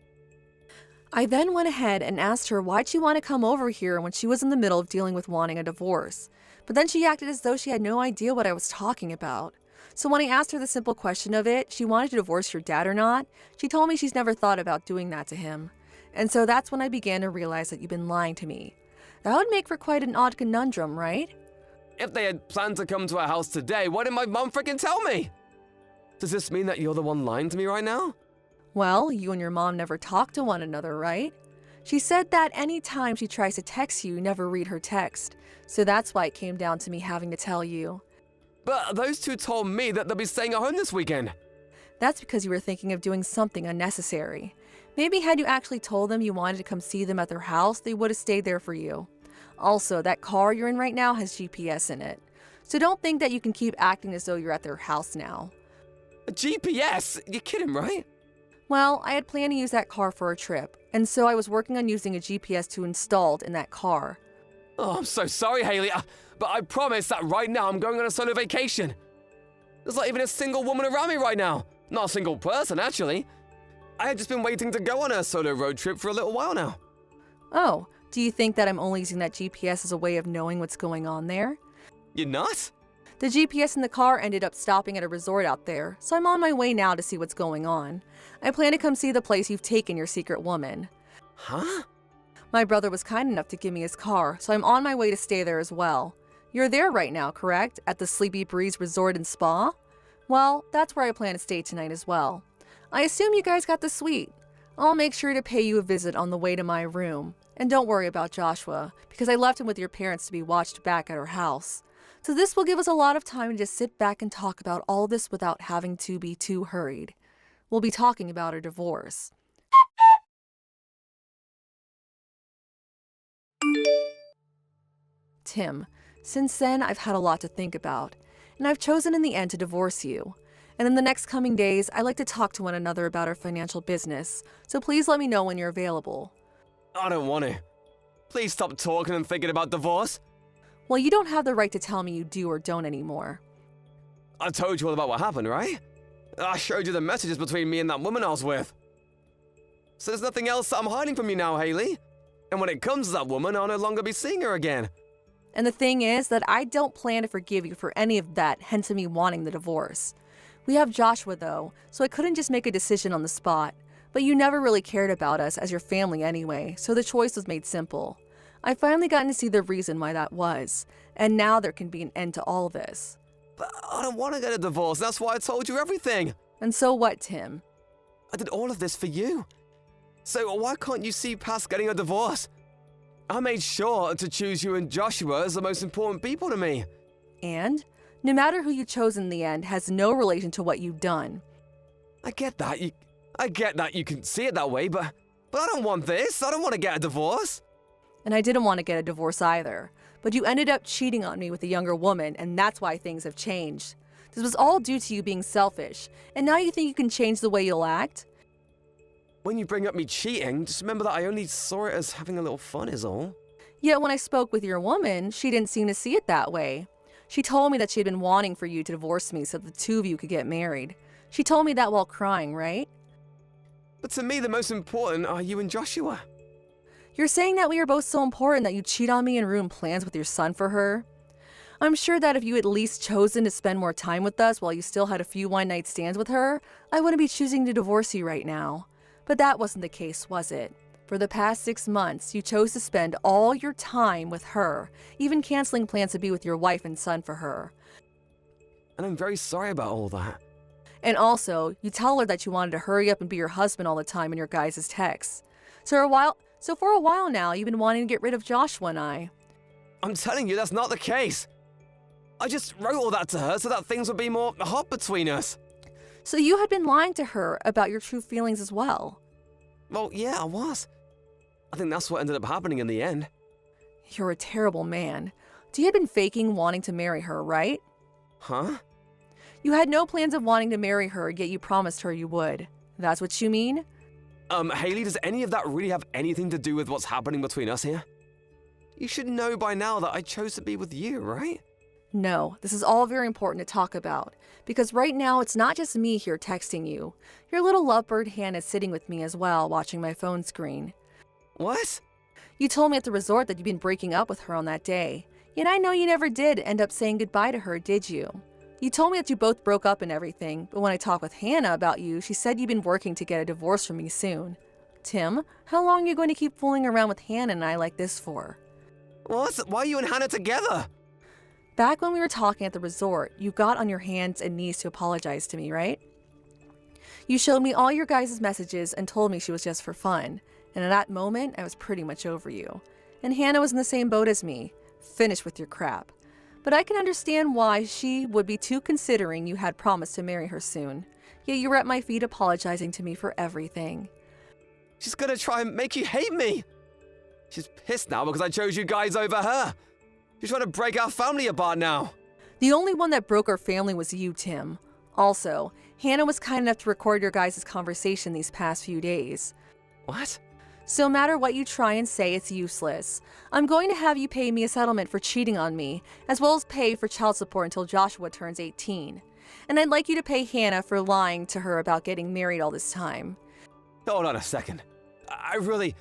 I then went ahead and asked her why'd she want to come over here when she was in the middle of dealing with wanting a divorce. But then she acted as though she had no idea what I was talking about. So when I asked her the simple question of it, she wanted to divorce your dad or not, she told me she's never thought about doing that to him. And so that's when I began to realize that you've been lying to me. That would make for quite an odd conundrum, right? If they had planned to come to our house today, why didn't my mom freaking tell me? Does this mean that you're the one lying to me right now? Well, you and your mom never talk to one another, right? She said that any time she tries to text you, you never read her text. So that's why it came down to me having to tell you. But those two told me that they'll be staying at home this weekend. That's because you were thinking of doing something unnecessary. Maybe had you actually told them you wanted to come see them at their house, they would have stayed there for you. Also, that car you're in right now has GPS in it. So don't think that you can keep acting as though you're at their house now. A GPS? You're kidding, right? Well, I had planned to use that car for a trip, and so I was working on using a GPS to installed in that car. Oh, I'm so sorry, Haley, but I promise that right now I'm going on a solo vacation. There's not even a single woman around me right now. Not a single person, actually. I had just been waiting to go on a solo road trip for a little while now. Oh, do you think that I'm only using that GPS as a way of knowing what's going on there? You're not? The GPS in the car ended up stopping at a resort out there, so I'm on my way now to see what's going on. I plan to come see the place you've taken your secret woman. Huh? My brother was kind enough to give me his car, so I'm on my way to stay there as well. You're there right now, correct? At the Sleepy Breeze Resort and Spa? Well, that's where I plan to stay tonight as well. I assume you guys got the suite. I'll make sure to pay you a visit on the way to my room. And don't worry about Joshua, because I left him with your parents to be watched back at our house. So this will give us a lot of time to just sit back and talk about all this without having to be too hurried. We'll be talking about our divorce. Tim, since then I've had a lot to think about, and I've chosen in the end to divorce you. And in the next coming days, I'd like to talk to one another about our financial business, so please let me know when you're available. I don't want to. Please stop talking and thinking about divorce. Well, you don't have the right to tell me you do or don't anymore. I told you all about what happened, right? I showed you the messages between me and that woman I was with. So there's nothing else that I'm hiding from you now, Haley. And when it comes to that woman, I'll no longer be seeing her again. And the thing is that I don't plan to forgive you for any of that, hence me wanting the divorce. We have Joshua though, so I couldn't just make a decision on the spot. But you never really cared about us as your family anyway, so the choice was made simple. I've finally gotten to see the reason why that was, and now there can be an end to all this. But I don't want to get a divorce, that's why I told you everything. And so what, Tim? I did all of this for you. So why can't you see past getting a divorce? I made sure to choose you and Joshua as the most important people to me. And? No matter who you chose in the end has no relation to what you've done. I get that you can see it that way, but I don't want this. I don't want to get a divorce. And I didn't want to get a divorce either. But you ended up cheating on me with a younger woman, and that's why things have changed. This was all due to you being selfish, and now you think you can change the way you'll act? When you bring up me cheating, just remember that I only saw it as having a little fun is all. Yet when I spoke with your woman, she didn't seem to see it that way. She told me that she'd been wanting for you to divorce me so the two of you could get married. She told me that while crying, right? But to me, the most important are you and Joshua. You're saying that we are both so important that you cheat on me and ruin plans with your son for her? I'm sure that if you at least chosen to spend more time with us while you still had a few one-night stands with her, I wouldn't be choosing to divorce you right now. But that wasn't the case, was it? For the past 6 months, you chose to spend all your time with her, even canceling plans to be with your wife and son for her. And I'm very sorry about all that. And also, you tell her that you wanted to hurry up and be your husband all the time in your guys' texts. So for a while now, you've been wanting to get rid of Joshua and I. I'm telling you, that's not the case. I just wrote all that to her so that things would be more hot between us. So you had been lying to her about your true feelings as well. Well, yeah, I was. I think that's what ended up happening in the end. You're a terrible man. You had been faking wanting to marry her, right? Huh? You had no plans of wanting to marry her, yet you promised her you would. That's what you mean? Haley, does any of that really have anything to do with what's happening between us here? You should know by now that I chose to be with you, right? No, this is all very important to talk about, because right now it's not just me here texting you. Your little lovebird Hannah is sitting with me as well, watching my phone screen. What? You told me at the resort that you'd been breaking up with her on that day, yet I know you never did end up saying goodbye to her, did you? You told me that you both broke up and everything, but when I talked with Hannah about you, she said you'd been working to get a divorce from me soon. Tim, how long are you going to keep fooling around with Hannah and I like this for? What? Why are you and Hannah together? Back when we were talking at the resort, you got on your hands and knees to apologize to me, right? You showed me all your guys' messages and told me she was just for fun, and at that moment, I was pretty much over you. And Hannah was in the same boat as me, finished with your crap. But I can understand why she would be too considering you had promised to marry her soon. Yet you were at my feet apologizing to me for everything. She's gonna try and make you hate me. She's pissed now because I chose you guys over her. She's trying to break our family apart now. The only one that broke our family was you, Tim. Also, Hannah was kind enough to record your guys' conversation these past few days. What? So no matter what you try and say, it's useless. I'm going to have you pay me a settlement for cheating on me, as well as pay for child support until Joshua turns 18. And I'd like you to pay Hannah for lying to her about getting married all this time. Hold on a second. I really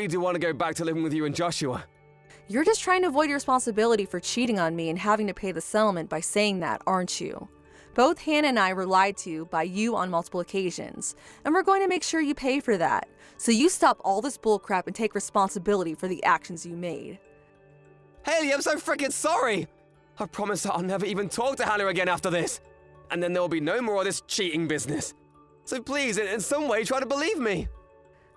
do want to go back to living with you and Joshua. You're just trying to avoid your responsibility for cheating on me and having to pay the settlement by saying that, aren't you? Both Hannah and I were lied to by you on multiple occasions, and we're going to make sure you pay for that. So you stop all this bullcrap and take responsibility for the actions you made. Haley, I'm so freaking sorry! I promise that I'll never even talk to Hannah again after this. And then there will be no more of this cheating business. So please, in some way, try to believe me.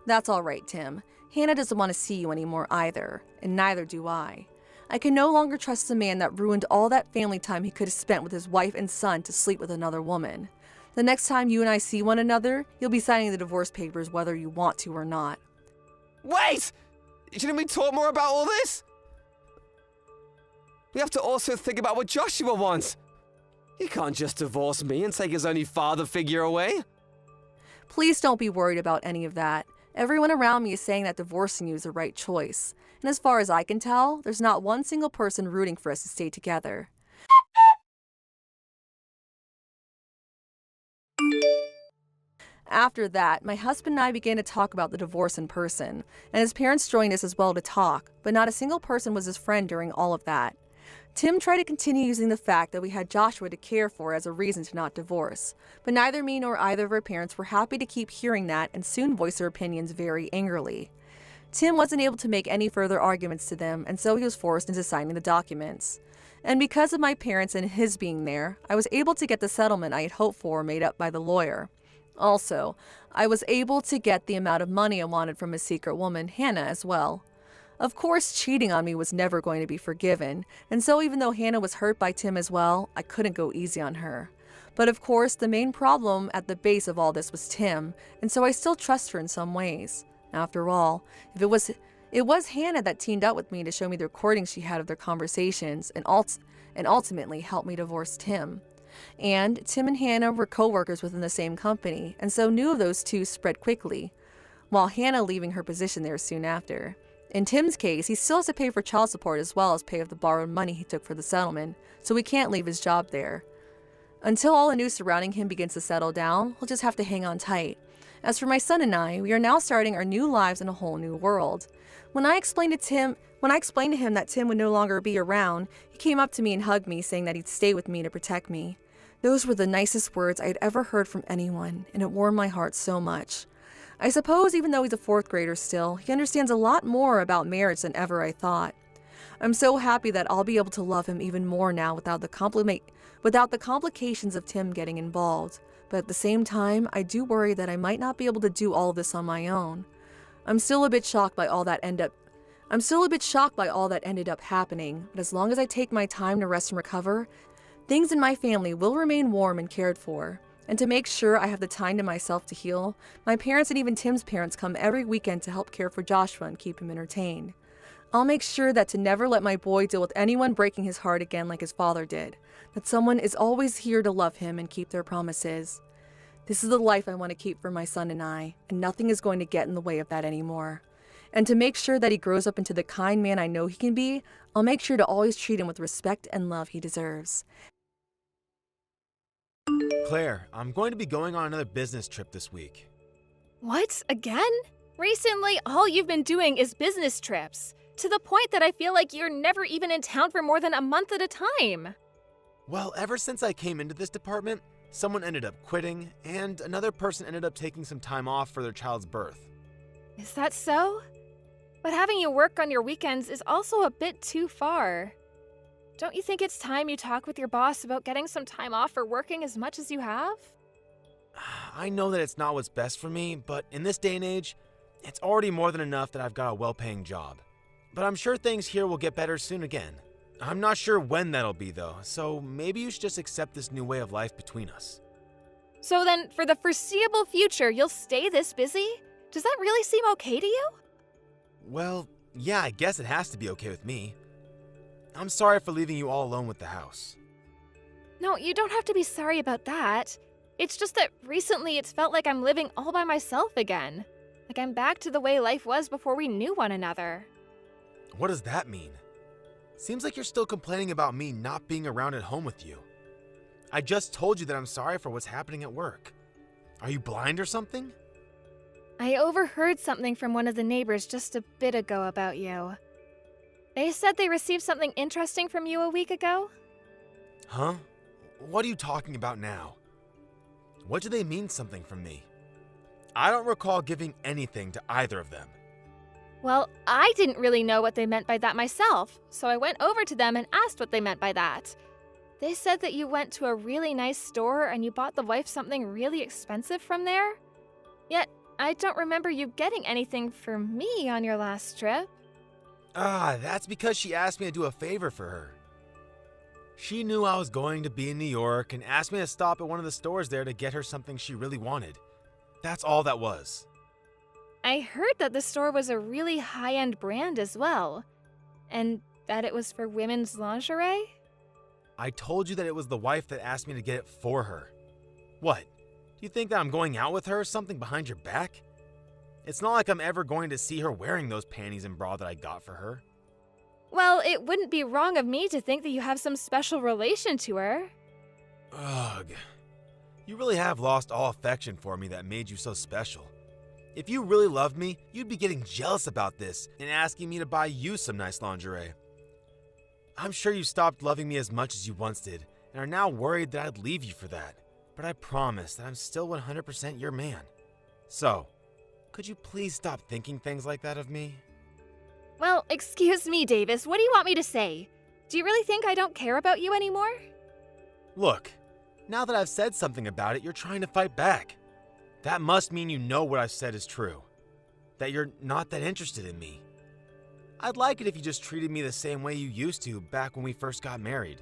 That's all right, Tim. Hannah doesn't want to see you anymore either, and neither do I. I can no longer trust the man that ruined all that family time he could have spent with his wife and son to sleep with another woman. The next time you and I see one another, you'll be signing the divorce papers whether you want to or not. Wait! Shouldn't we talk more about all this? We have to also think about what Joshua wants. He can't just divorce me and take his only father figure away. Please don't be worried about any of that. Everyone around me is saying that divorcing you is the right choice. And as far as I can tell, there's not one single person rooting for us to stay together. After that, my husband and I began to talk about the divorce in person, and his parents joined us as well to talk, but not a single person was his friend during all of that. Tim tried to continue using the fact that we had Joshua to care for as a reason to not divorce, but neither me nor either of our parents were happy to keep hearing that and soon voiced their opinions very angrily. Tim wasn't able to make any further arguments to them, and so he was forced into signing the documents. And because of my parents and his being there, I was able to get the settlement I had hoped for made up by the lawyer. Also, I was able to get the amount of money I wanted from his secret woman, Hannah, as well. Of course, cheating on me was never going to be forgiven, and so even though Hannah was hurt by Tim as well, I couldn't go easy on her. But of course, the main problem at the base of all this was Tim, and so I still trust her in some ways. After all, it was Hannah that teamed up with me to show me the recordings she had of their conversations and ultimately helped me divorce Tim. And Tim and Hannah were co-workers within the same company, and so news of those two spread quickly, while Hannah leaving her position there soon after. In Tim's case, he still has to pay for child support as well as pay off the borrowed money he took for the settlement, so he can't leave his job there. Until all the news surrounding him begins to settle down, he'll just have to hang on tight. As for my son and I, we are now starting our new lives in a whole new world. When I explained to him that Tim would no longer be around, he came up to me and hugged me, saying that he'd stay with me to protect me. Those were the nicest words I had ever heard from anyone, and it warmed my heart so much. I suppose even though he's a 4th grader still, he understands a lot more about marriage than ever I thought. I'm so happy that I'll be able to love him even more now without the complications of Tim getting involved. But at the same time, I do worry that I might not be able to do all of this on my own. I'm still a bit shocked by all that ended up happening, but as long as I take my time to rest and recover, things in my family will remain warm and cared for. And to make sure I have the time to myself to heal, my parents and even Tim's parents come every weekend to help care for Joshua and keep him entertained. I'll make sure that to never let my boy deal with anyone breaking his heart again like his father did, that someone is always here to love him and keep their promises. This is the life I want to keep for my son and I, and nothing is going to get in the way of that anymore. And to make sure that he grows up into the kind man I know he can be, I'll make sure to always treat him with respect and love he deserves. Claire, I'm going to be going on another business trip this week. What? Again? Recently, all you've been doing is business trips, to the point that I feel like you're never even in town for more than a month at a time. Well, ever since I came into this department, someone ended up quitting, and another person ended up taking some time off for their child's birth. Is that so? But having you work on your weekends is also a bit too far. Don't you think it's time you talk with your boss about getting some time off for working as much as you have? I know that it's not what's best for me, but in this day and age, it's already more than enough that I've got a well-paying job. But I'm sure things here will get better soon again. I'm not sure when that'll be though, so maybe you should just accept this new way of life between us. So then, for the foreseeable future, you'll stay this busy? Does that really seem okay to you? Well, yeah, I guess it has to be okay with me. I'm sorry for leaving you all alone with the house. No, you don't have to be sorry about that. It's just that recently it's felt like I'm living all by myself again. Like I'm back to the way life was before we knew one another. What does that mean? Seems like you're still complaining about me not being around at home with you. I just told you that I'm sorry for what's happening at work. Are you blind or something? I overheard something from one of the neighbors just a bit ago about you. They said they received something interesting from you a week ago. Huh? What are you talking about now? What do they mean something from me? I don't recall giving anything to either of them. Well, I didn't really know what they meant by that myself, so I went over to them and asked what they meant by that. They said that you went to a really nice store and you bought the wife something really expensive from there. Yet, I don't remember you getting anything for me on your last trip. That's because she asked me to do a favor for her. She knew I was going to be in New York and asked me to stop at one of the stores there to get her something she really wanted. That's all that was. I heard that the store was a really high-end brand as well, and that it was for women's lingerie? I told you that it was the wife that asked me to get it for her. What? Do you think that I'm going out with her or something behind your back? It's not like I'm ever going to see her wearing those panties and bra that I got for her. Well, it wouldn't be wrong of me to think that you have some special relation to her. Ugh. You really have lost all affection for me that made you so special. If you really loved me, you'd be getting jealous about this and asking me to buy you some nice lingerie. I'm sure you stopped loving me as much as you once did and are now worried that I'd leave you for that. But I promise that I'm still 100% your man. So, could you please stop thinking things like that of me? Well, excuse me, Davis. What do you want me to say? Do you really think I don't care about you anymore? Look, now that I've said something about it, you're trying to fight back. That must mean you know what I've said is true. That you're not that interested in me. I'd like it if you just treated me the same way you used to back when we first got married.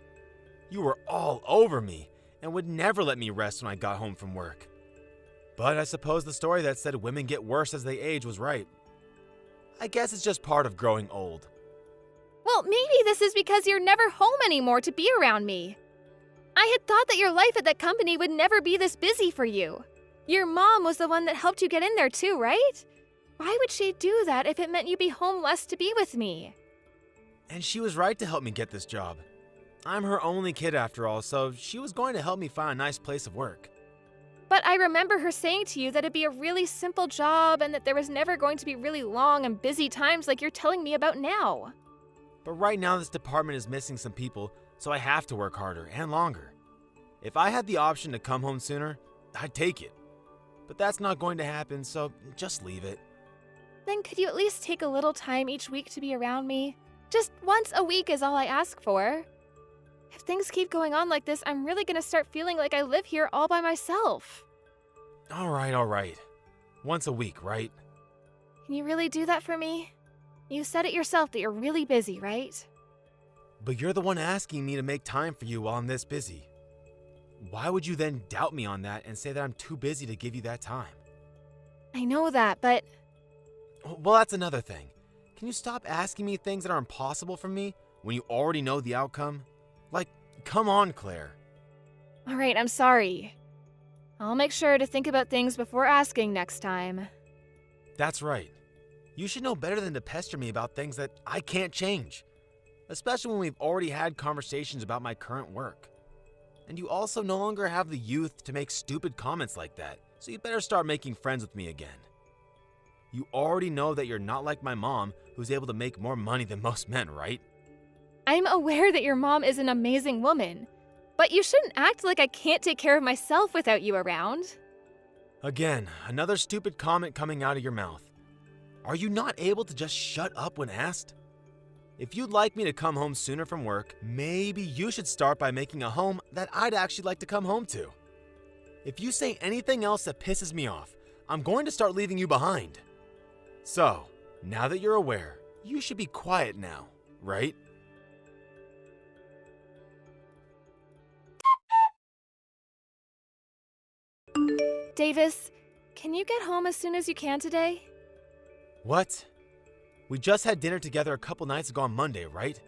You were all over me and would never let me rest when I got home from work. But I suppose the story that said women get worse as they age was right. I guess it's just part of growing old. Well, maybe this is because you're never home anymore to be around me. I had thought that your life at that company would never be this busy for you. Your mom was the one that helped you get in there too, right? Why would she do that if it meant you'd be home less to be with me? And she was right to help me get this job. I'm her only kid after all, so she was going to help me find a nice place of work. But I remember her saying to you that it'd be a really simple job and that there was never going to be really long and busy times like you're telling me about now. But right now this department is missing some people, so I have to work harder and longer. If I had the option to come home sooner, I'd take it. But that's not going to happen, so just leave it. Then could you at least take a little time each week to be around me? Just once a week is all I ask for. If things keep going on like this, I'm really gonna start feeling like I live here all by myself. All right. Once a week, right? Can you really do that for me? You said it yourself that you're really busy, right? But you're the one asking me to make time for you while I'm this busy. Why would you then doubt me on that and say that I'm too busy to give you that time? I know that, but Well, that's another thing. Can you stop asking me things that are impossible for me when you already know the outcome? Like, come on, Claire. all right, I'm sorry. I'll make sure to think about things before asking next time. That's right. You should know better than to pester me about things that I can't change. Especially when we've already had conversations about my current work. And you also no longer have the youth to make stupid comments like that, so you better start making friends with me again. You already know that you're not like my mom, who's able to make more money than most men, right? I'm aware that your mom is an amazing woman, but you shouldn't act like I can't take care of myself without you around. Again, another stupid comment coming out of your mouth. Are you not able to just shut up when asked? If you'd like me to come home sooner from work, maybe you should start by making a home that I'd actually like to come home to. If you say anything else that pisses me off, I'm going to start leaving you behind. So, now that you're aware, you should be quiet now, right? Davis, can you get home as soon as you can today? What? We just had dinner together a couple nights ago on Monday, right?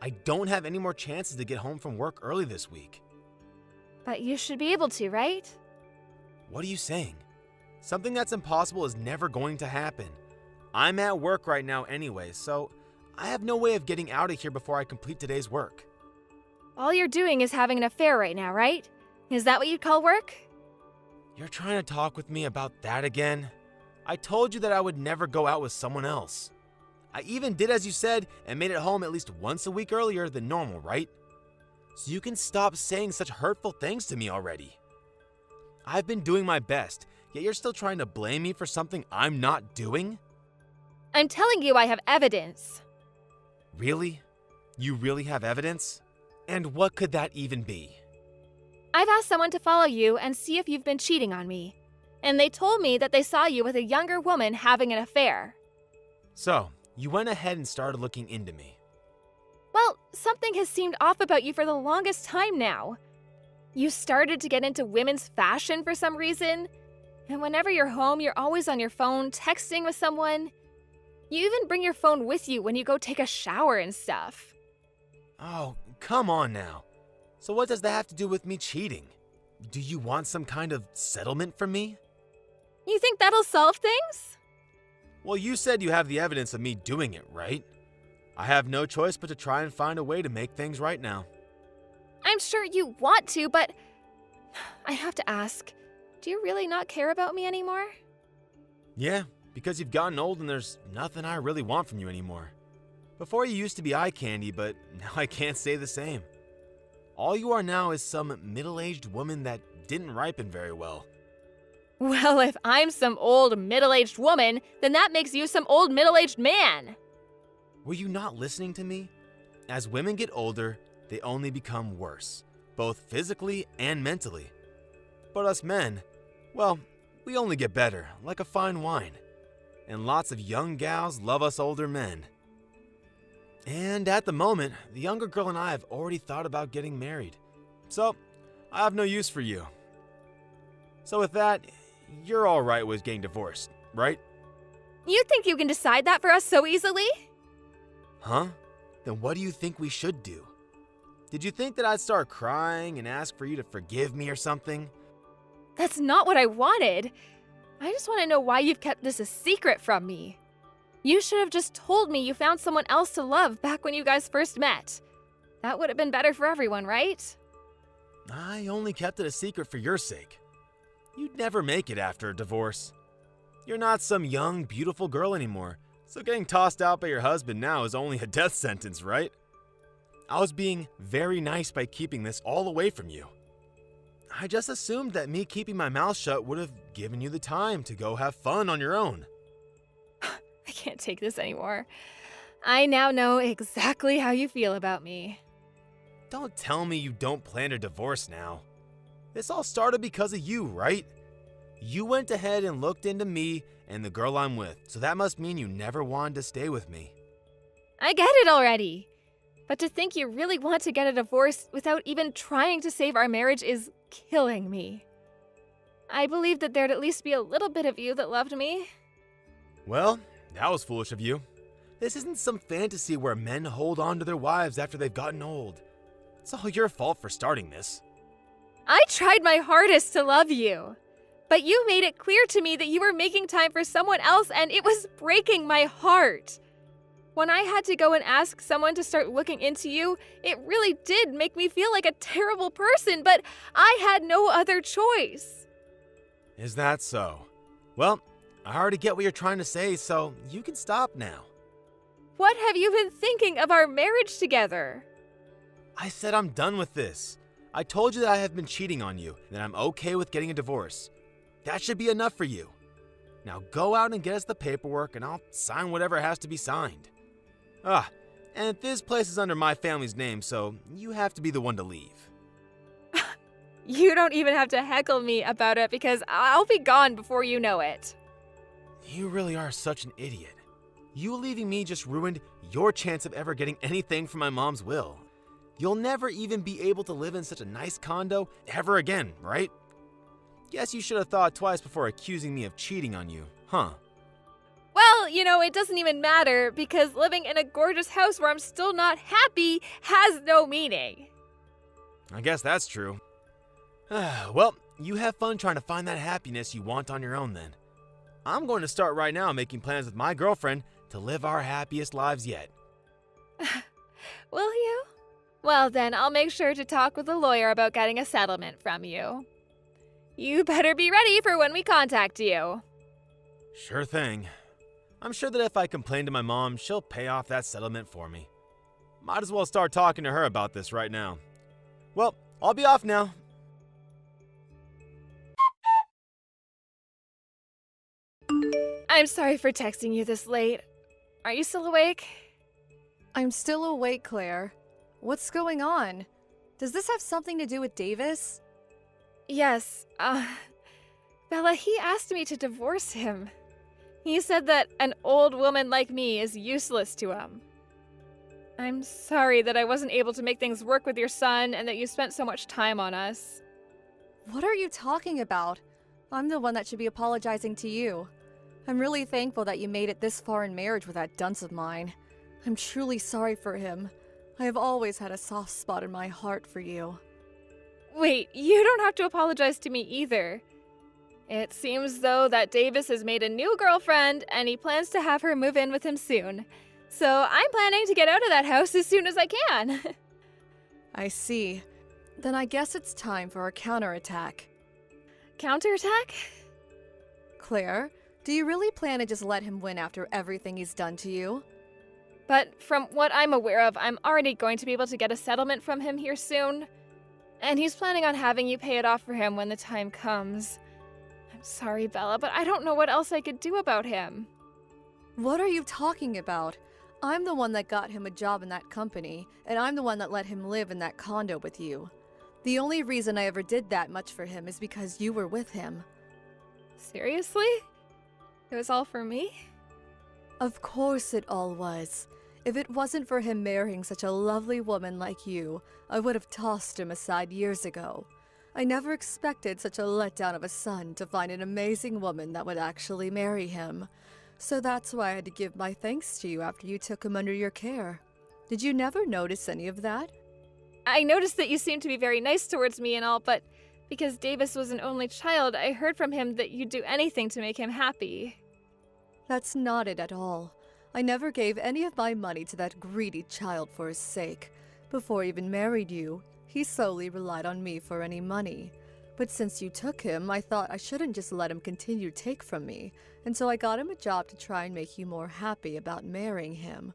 I don't have any more chances to get home from work early this week. But you should be able to, right? What are you saying? Something that's impossible is never going to happen. I'm at work right now anyway, so I have no way of getting out of here before I complete today's work. All you're doing is having an affair right now, right? Is that what you'd call work? You're trying to talk with me about that again? I told you that I would never go out with someone else. I even did as you said and made it home at least once a week earlier than normal, right? So you can stop saying such hurtful things to me already. I've been doing my best, yet you're still trying to blame me for something I'm not doing? I'm telling you I have evidence. Really? You really have evidence? And what could that even be? I've asked someone to follow you and see if you've been cheating on me. And they told me that they saw you with a younger woman having an affair. So, you went ahead and started looking into me. Well, something has seemed off about you for the longest time now. You started to get into women's fashion for some reason. And whenever you're home, you're always on your phone, texting with someone. You even bring your phone with you when you go take a shower and stuff. Oh, come on now. So what does that have to do with me cheating? Do you want some kind of settlement from me? You think that'll solve things? Well, you said you have the evidence of me doing it, right? I have no choice but to try and find a way to make things right now. I'm sure you want to, but I have to ask, do you really not care about me anymore? Yeah, because you've gotten old and there's nothing I really want from you anymore. Before you used to be eye candy, but now I can't say the same. All you are now is some middle-aged woman that didn't ripen very well. Well, if I'm some old middle-aged woman, then that makes you some old middle-aged man. Were you not listening to me? As women get older, they only become worse, both physically and mentally. But us men, well, we only get better, like a fine wine. And lots of young gals love us older men. And at the moment, the younger girl and I have already thought about getting married. So, I have no use for you. So with that, you're alright with getting divorced, right? You think you can decide that for us so easily? Huh? Then what do you think we should do? Did you think that I'd start crying and ask for you to forgive me or something? That's not what I wanted. I just want to know why you've kept this a secret from me. You should have just told me you found someone else to love back when you guys first met. That would have been better for everyone, right? I only kept it a secret for your sake. You'd never make it after a divorce. You're not some young, beautiful girl anymore, so getting tossed out by your husband now is only a death sentence, right? I was being very nice by keeping this all away from you. I just assumed that me keeping my mouth shut would have given you the time to go have fun on your own. I can't take this anymore. I now know exactly how you feel about me. Don't tell me you don't plan a divorce now. This all started because of you, right? You went ahead and looked into me and the girl I'm with, so that must mean you never wanted to stay with me. I get it already. But to think you really want to get a divorce without even trying to save our marriage is killing me. I believed that there'd at least be a little bit of you that loved me. Well, that was foolish of you. This isn't some fantasy where men hold on to their wives after they've gotten old. It's all your fault for starting this. I tried my hardest to love you. But you made it clear to me that you were making time for someone else, and it was breaking my heart. When I had to go and ask someone to start looking into you, it really did make me feel like a terrible person, but I had no other choice. Is that so? Well, I already get what you're trying to say, so you can stop now. What have you been thinking of our marriage together? I said I'm done with this. I told you that I have been cheating on you, and that I'm okay with getting a divorce. That should be enough for you. Now go out and get us the paperwork, and I'll sign whatever has to be signed. And this place is under my family's name, so you have to be the one to leave. You don't even have to heckle me about it because I'll be gone before you know it. You really are such an idiot. You leaving me just ruined your chance of ever getting anything from my mom's will. You'll never even be able to live in such a nice condo ever again, right? Guess you should have thought twice before accusing me of cheating on you, huh? Well, it doesn't even matter because living in a gorgeous house where I'm still not happy has no meaning. I guess that's true. Well, you have fun trying to find that happiness you want on your own then. I'm going to start right now making plans with my girlfriend to live our happiest lives yet. Will you? Well, then I'll make sure to talk with a lawyer about getting a settlement from you. You better be ready for when we contact you. Sure thing. I'm sure that if I complain to my mom, she'll pay off that settlement for me. Might as well start talking to her about this right now. Well, I'll be off now. I'm sorry for texting you this late. Are you still awake? I'm still awake, Claire. What's going on? Does this have something to do with Davis? Yes, Bella, he asked me to divorce him. He said that an old woman like me is useless to him. I'm sorry that I wasn't able to make things work with your son and that you spent so much time on us. What are you talking about? I'm the one that should be apologizing to you. I'm really thankful that you made it this far in marriage with that dunce of mine. I'm truly sorry for him. I have always had a soft spot in my heart for you. Wait, you don't have to apologize to me either. It seems though that Davis has made a new girlfriend and he plans to have her move in with him soon. So I'm planning to get out of that house as soon as I can. I see. Then I guess it's time for a counterattack. Counterattack? Claire, do you really plan to just let him win after everything he's done to you? But from what I'm aware of, I'm already going to be able to get a settlement from him here soon. And he's planning on having you pay it off for him when the time comes. I'm sorry, Bella, but I don't know what else I could do about him. What are you talking about? I'm the one that got him a job in that company, and I'm the one that let him live in that condo with you. The only reason I ever did that much for him is because you were with him. Seriously? It was all for me? Of course it all was. If it wasn't for him marrying such a lovely woman like you, I would have tossed him aside years ago. I never expected such a letdown of a son to find an amazing woman that would actually marry him. So that's why I had to give my thanks to you after you took him under your care. Did you never notice any of that? I noticed that you seemed to be very nice towards me and all, but because Davis was an only child, I heard from him that you'd do anything to make him happy. That's not it at all. I never gave any of my money to that greedy child for his sake. Before I even married you, he solely relied on me for any money. But since you took him, I thought I shouldn't just let him continue to take from me, and so I got him a job to try and make you more happy about marrying him.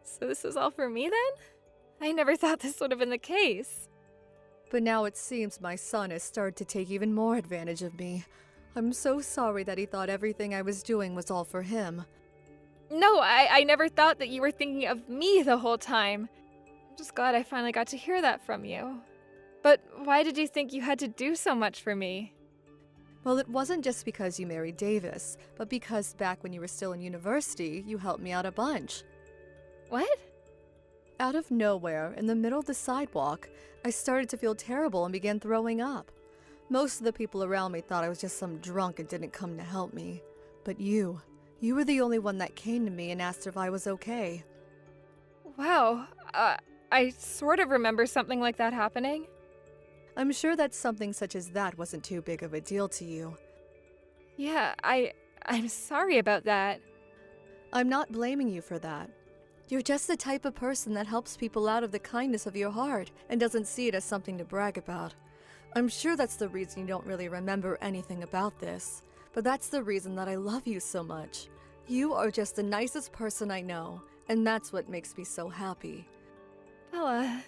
So this was all for me then? I never thought this would have been the case. But now it seems my son has started to take even more advantage of me. I'm so sorry that he thought everything I was doing was all for him. No, I never thought that you were thinking of me the whole time. I'm just glad I finally got to hear that from you. But why did you think you had to do so much for me? Well, it wasn't just because you married Davis, but because back when you were still in university, you helped me out a bunch. What? Out of nowhere, in the middle of the sidewalk, I started to feel terrible and began throwing up. Most of the people around me thought I was just some drunk and didn't come to help me. But you were the only one that came to me and asked if I was okay. Wow, I sort of remember something like that happening. I'm sure that something such as that wasn't too big of a deal to you. Yeah, I'm sorry about that. I'm not blaming you for that. You're just the type of person that helps people out of the kindness of your heart and doesn't see it as something to brag about. I'm sure that's the reason you don't really remember anything about this, but that's the reason that I love you so much. You are just the nicest person I know, and that's what makes me so happy. Bella,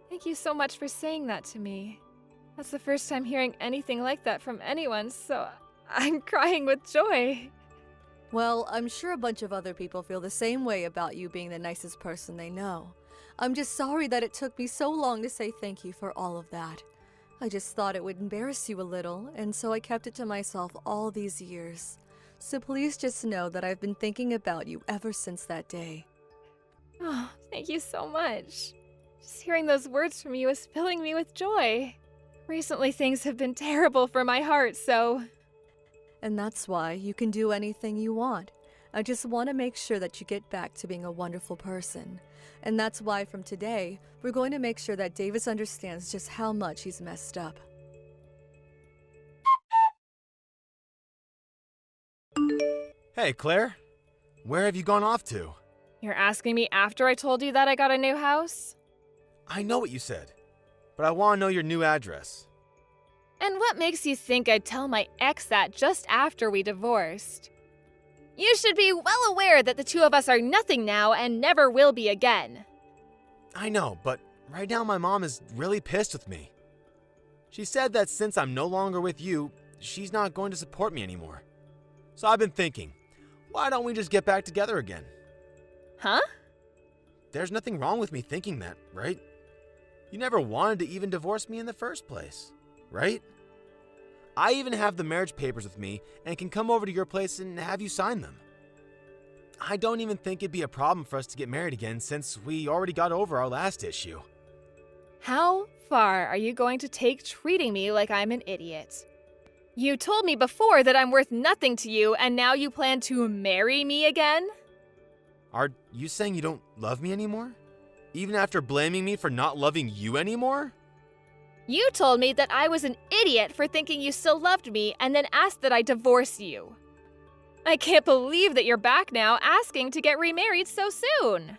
thank you so much for saying that to me. That's the first time hearing anything like that from anyone, so I'm crying with joy. Well, I'm sure a bunch of other people feel the same way about you being the nicest person they know. I'm just sorry that it took me so long to say thank you for all of that. I just thought it would embarrass you a little, and so I kept it to myself all these years. So please just know that I've been thinking about you ever since that day. Oh, thank you so much. Just hearing those words from you is filling me with joy. Recently, things have been terrible for my heart, so... And that's why you can do anything you want. I just want to make sure that you get back to being a wonderful person. And that's why from today, we're going to make sure that Davis understands just how much he's messed up. Hey, Claire. Where have you gone off to? You're asking me after I told you that I got a new house? I know what you said, but I want to know your new address. And what makes you think I'd tell my ex that just after we divorced? You should be well aware that the two of us are nothing now and never will be again. I know, but right now my mom is really pissed with me. She said that since I'm no longer with you, she's not going to support me anymore. So I've been thinking, why don't we just get back together again? Huh? There's nothing wrong with me thinking that, right? You never wanted to even divorce me in the first place, right? I even have the marriage papers with me and can come over to your place and have you sign them. I don't even think it'd be a problem for us to get married again since we already got over our last issue. How far are you going to take treating me like I'm an idiot? You told me before that I'm worth nothing to you, and now you plan to marry me again? Are you saying you don't love me anymore? Even after blaming me for not loving you anymore? You told me that I was an idiot for thinking you still loved me and then asked that I divorce you. I can't believe that you're back now asking to get remarried so soon.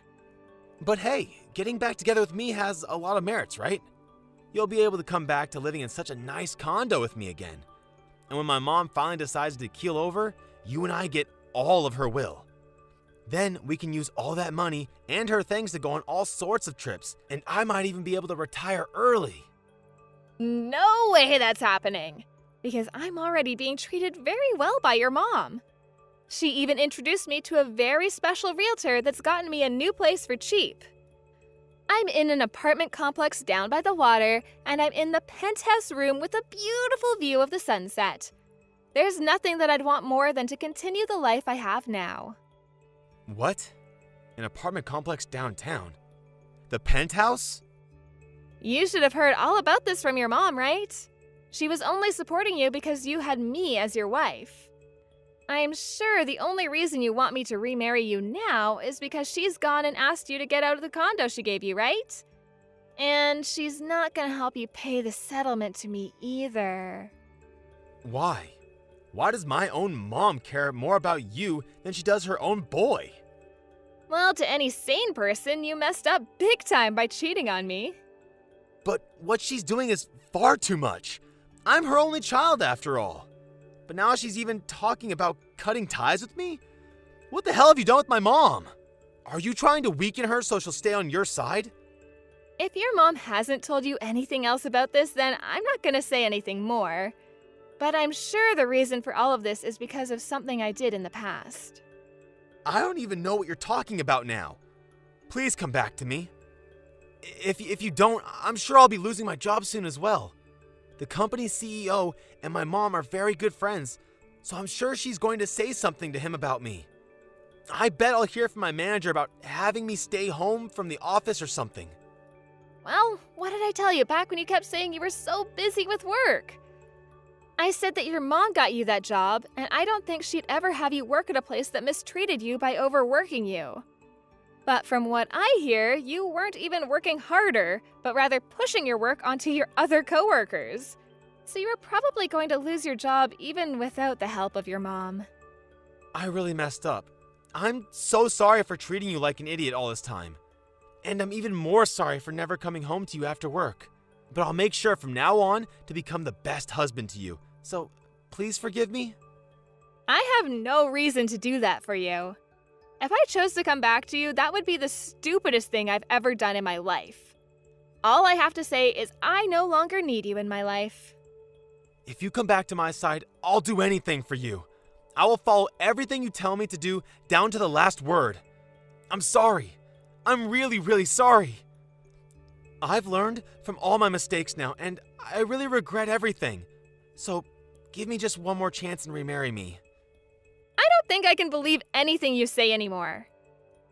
But hey, getting back together with me has a lot of merits, right? You'll be able to come back to living in such a nice condo with me again. And when my mom finally decides to keel over, you and I get all of her will. Then we can use all that money and her things to go on all sorts of trips, and I might even be able to retire early. No way that's happening, because I'm already being treated very well by your mom. She even introduced me to a very special realtor that's gotten me a new place for cheap. I'm in an apartment complex down by the water, and I'm in the penthouse room with a beautiful view of the sunset. There's nothing that I'd want more than to continue the life I have now. What? An apartment complex downtown? The penthouse? You should have heard all about this from your mom, right? She was only supporting you because you had me as your wife. I'm sure the only reason you want me to remarry you now is because she's gone and asked you to get out of the condo she gave you, right? And she's not gonna help you pay the settlement to me either. Why? Why does my own mom care more about you than she does her own boy? Well, to any sane person, you messed up big time by cheating on me. But what she's doing is far too much. I'm her only child after all. But now she's even talking about cutting ties with me? What the hell have you done with my mom? Are you trying to weaken her so she'll stay on your side? If your mom hasn't told you anything else about this, then I'm not gonna say anything more. But I'm sure the reason for all of this is because of something I did in the past. I don't even know what you're talking about now. Please come back to me. If you don't, I'm sure I'll be losing my job soon as well. The company's CEO and my mom are very good friends, so I'm sure she's going to say something to him about me. I bet I'll hear from my manager about having me stay home from the office or something. Well, what did I tell you back when you kept saying you were so busy with work? I said that your mom got you that job, and I don't think she'd ever have you work at a place that mistreated you by overworking you. But from what I hear, you weren't even working harder, but rather pushing your work onto your other coworkers. So you were probably going to lose your job even without the help of your mom. I really messed up. I'm so sorry for treating you like an idiot all this time. And I'm even more sorry for never coming home to you after work. But I'll make sure from now on to become the best husband to you. So please forgive me. I have no reason to do that for you. If I chose to come back to you, that would be the stupidest thing I've ever done in my life. All I have to say is I no longer need you in my life. If you come back to my side, I'll do anything for you. I will follow everything you tell me to do down to the last word. I'm sorry. I'm really, really sorry. I've learned from all my mistakes now, and I really regret everything. So, give me just one more chance and remarry me. I don't think I can believe anything you say anymore.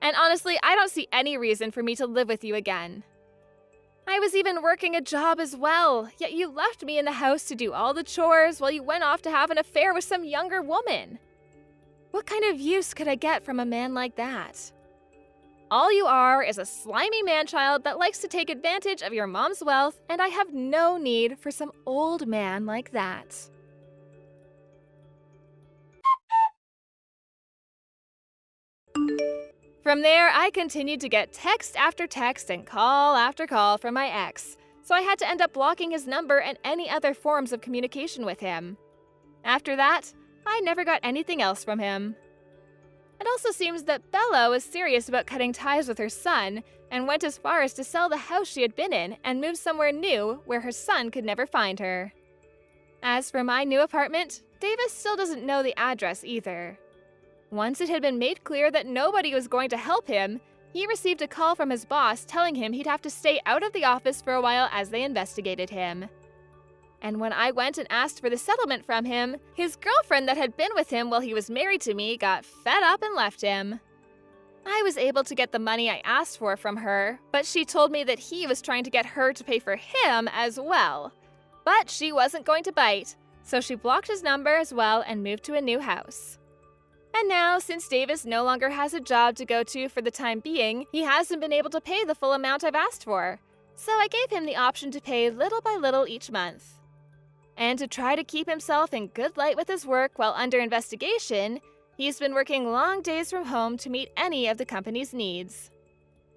And honestly, I don't see any reason for me to live with you again. I was even working a job as well, yet you left me in the house to do all the chores while you went off to have an affair with some younger woman. What kind of use could I get from a man like that? All you are is a slimy man-child that likes to take advantage of your mom's wealth, and I have no need for some old man like that. From there, I continued to get text after text and call after call from my ex, so I had to end up blocking his number and any other forms of communication with him. After that, I never got anything else from him. It also seems that Bella was serious about cutting ties with her son and went as far as to sell the house she had been in and move somewhere new where her son could never find her. As for my new apartment, Davis still doesn't know the address either. Once it had been made clear that nobody was going to help him, He received a call from his boss telling him he'd have to stay out of the office for a while as they investigated him. And when I went and asked for the settlement from him, his girlfriend that had been with him while he was married to me got fed up and left him. I was able to get the money I asked for from her, but she told me that he was trying to get her to pay for him as well. But she wasn't going to bite, so she blocked his number as well and moved to a new house. And now, since Davis no longer has a job to go to for the time being, he hasn't been able to pay the full amount I've asked for. So I gave him the option to pay little by little each month. And to try to keep himself in good light with his work while under investigation, he's been working long days from home to meet any of the company's needs.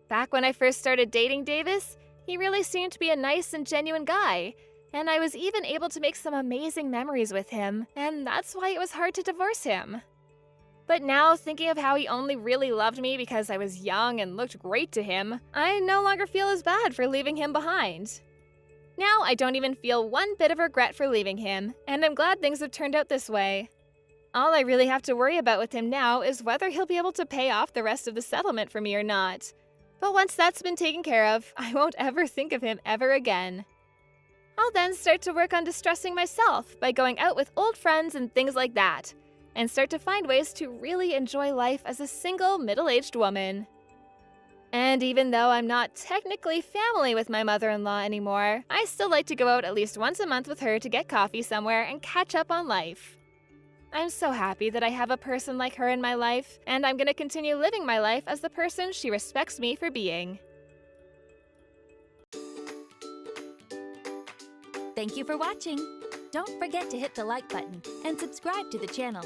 Back when I first started dating Davis, he really seemed to be a nice and genuine guy, and I was even able to make some amazing memories with him, and that's why it was hard to divorce him. But now, thinking of how he only really loved me because I was young and looked great to him, I no longer feel as bad for leaving him behind. Now I don't even feel one bit of regret for leaving him, and I'm glad things have turned out this way. All I really have to worry about with him now is whether he'll be able to pay off the rest of the settlement for me or not. But once that's been taken care of, I won't ever think of him ever again. I'll then start to work on distressing myself by going out with old friends and things like that, and start to find ways to really enjoy life as a single, middle-aged woman. And even though I'm not technically family with my mother-in-law anymore, I still like to go out at least once a month with her to get coffee somewhere and catch up on life. I'm so happy that I have a person like her in my life, and I'm gonna continue living my life as the person she respects me for being. Thank you for watching. Don't forget to hit the like button and subscribe to the channel.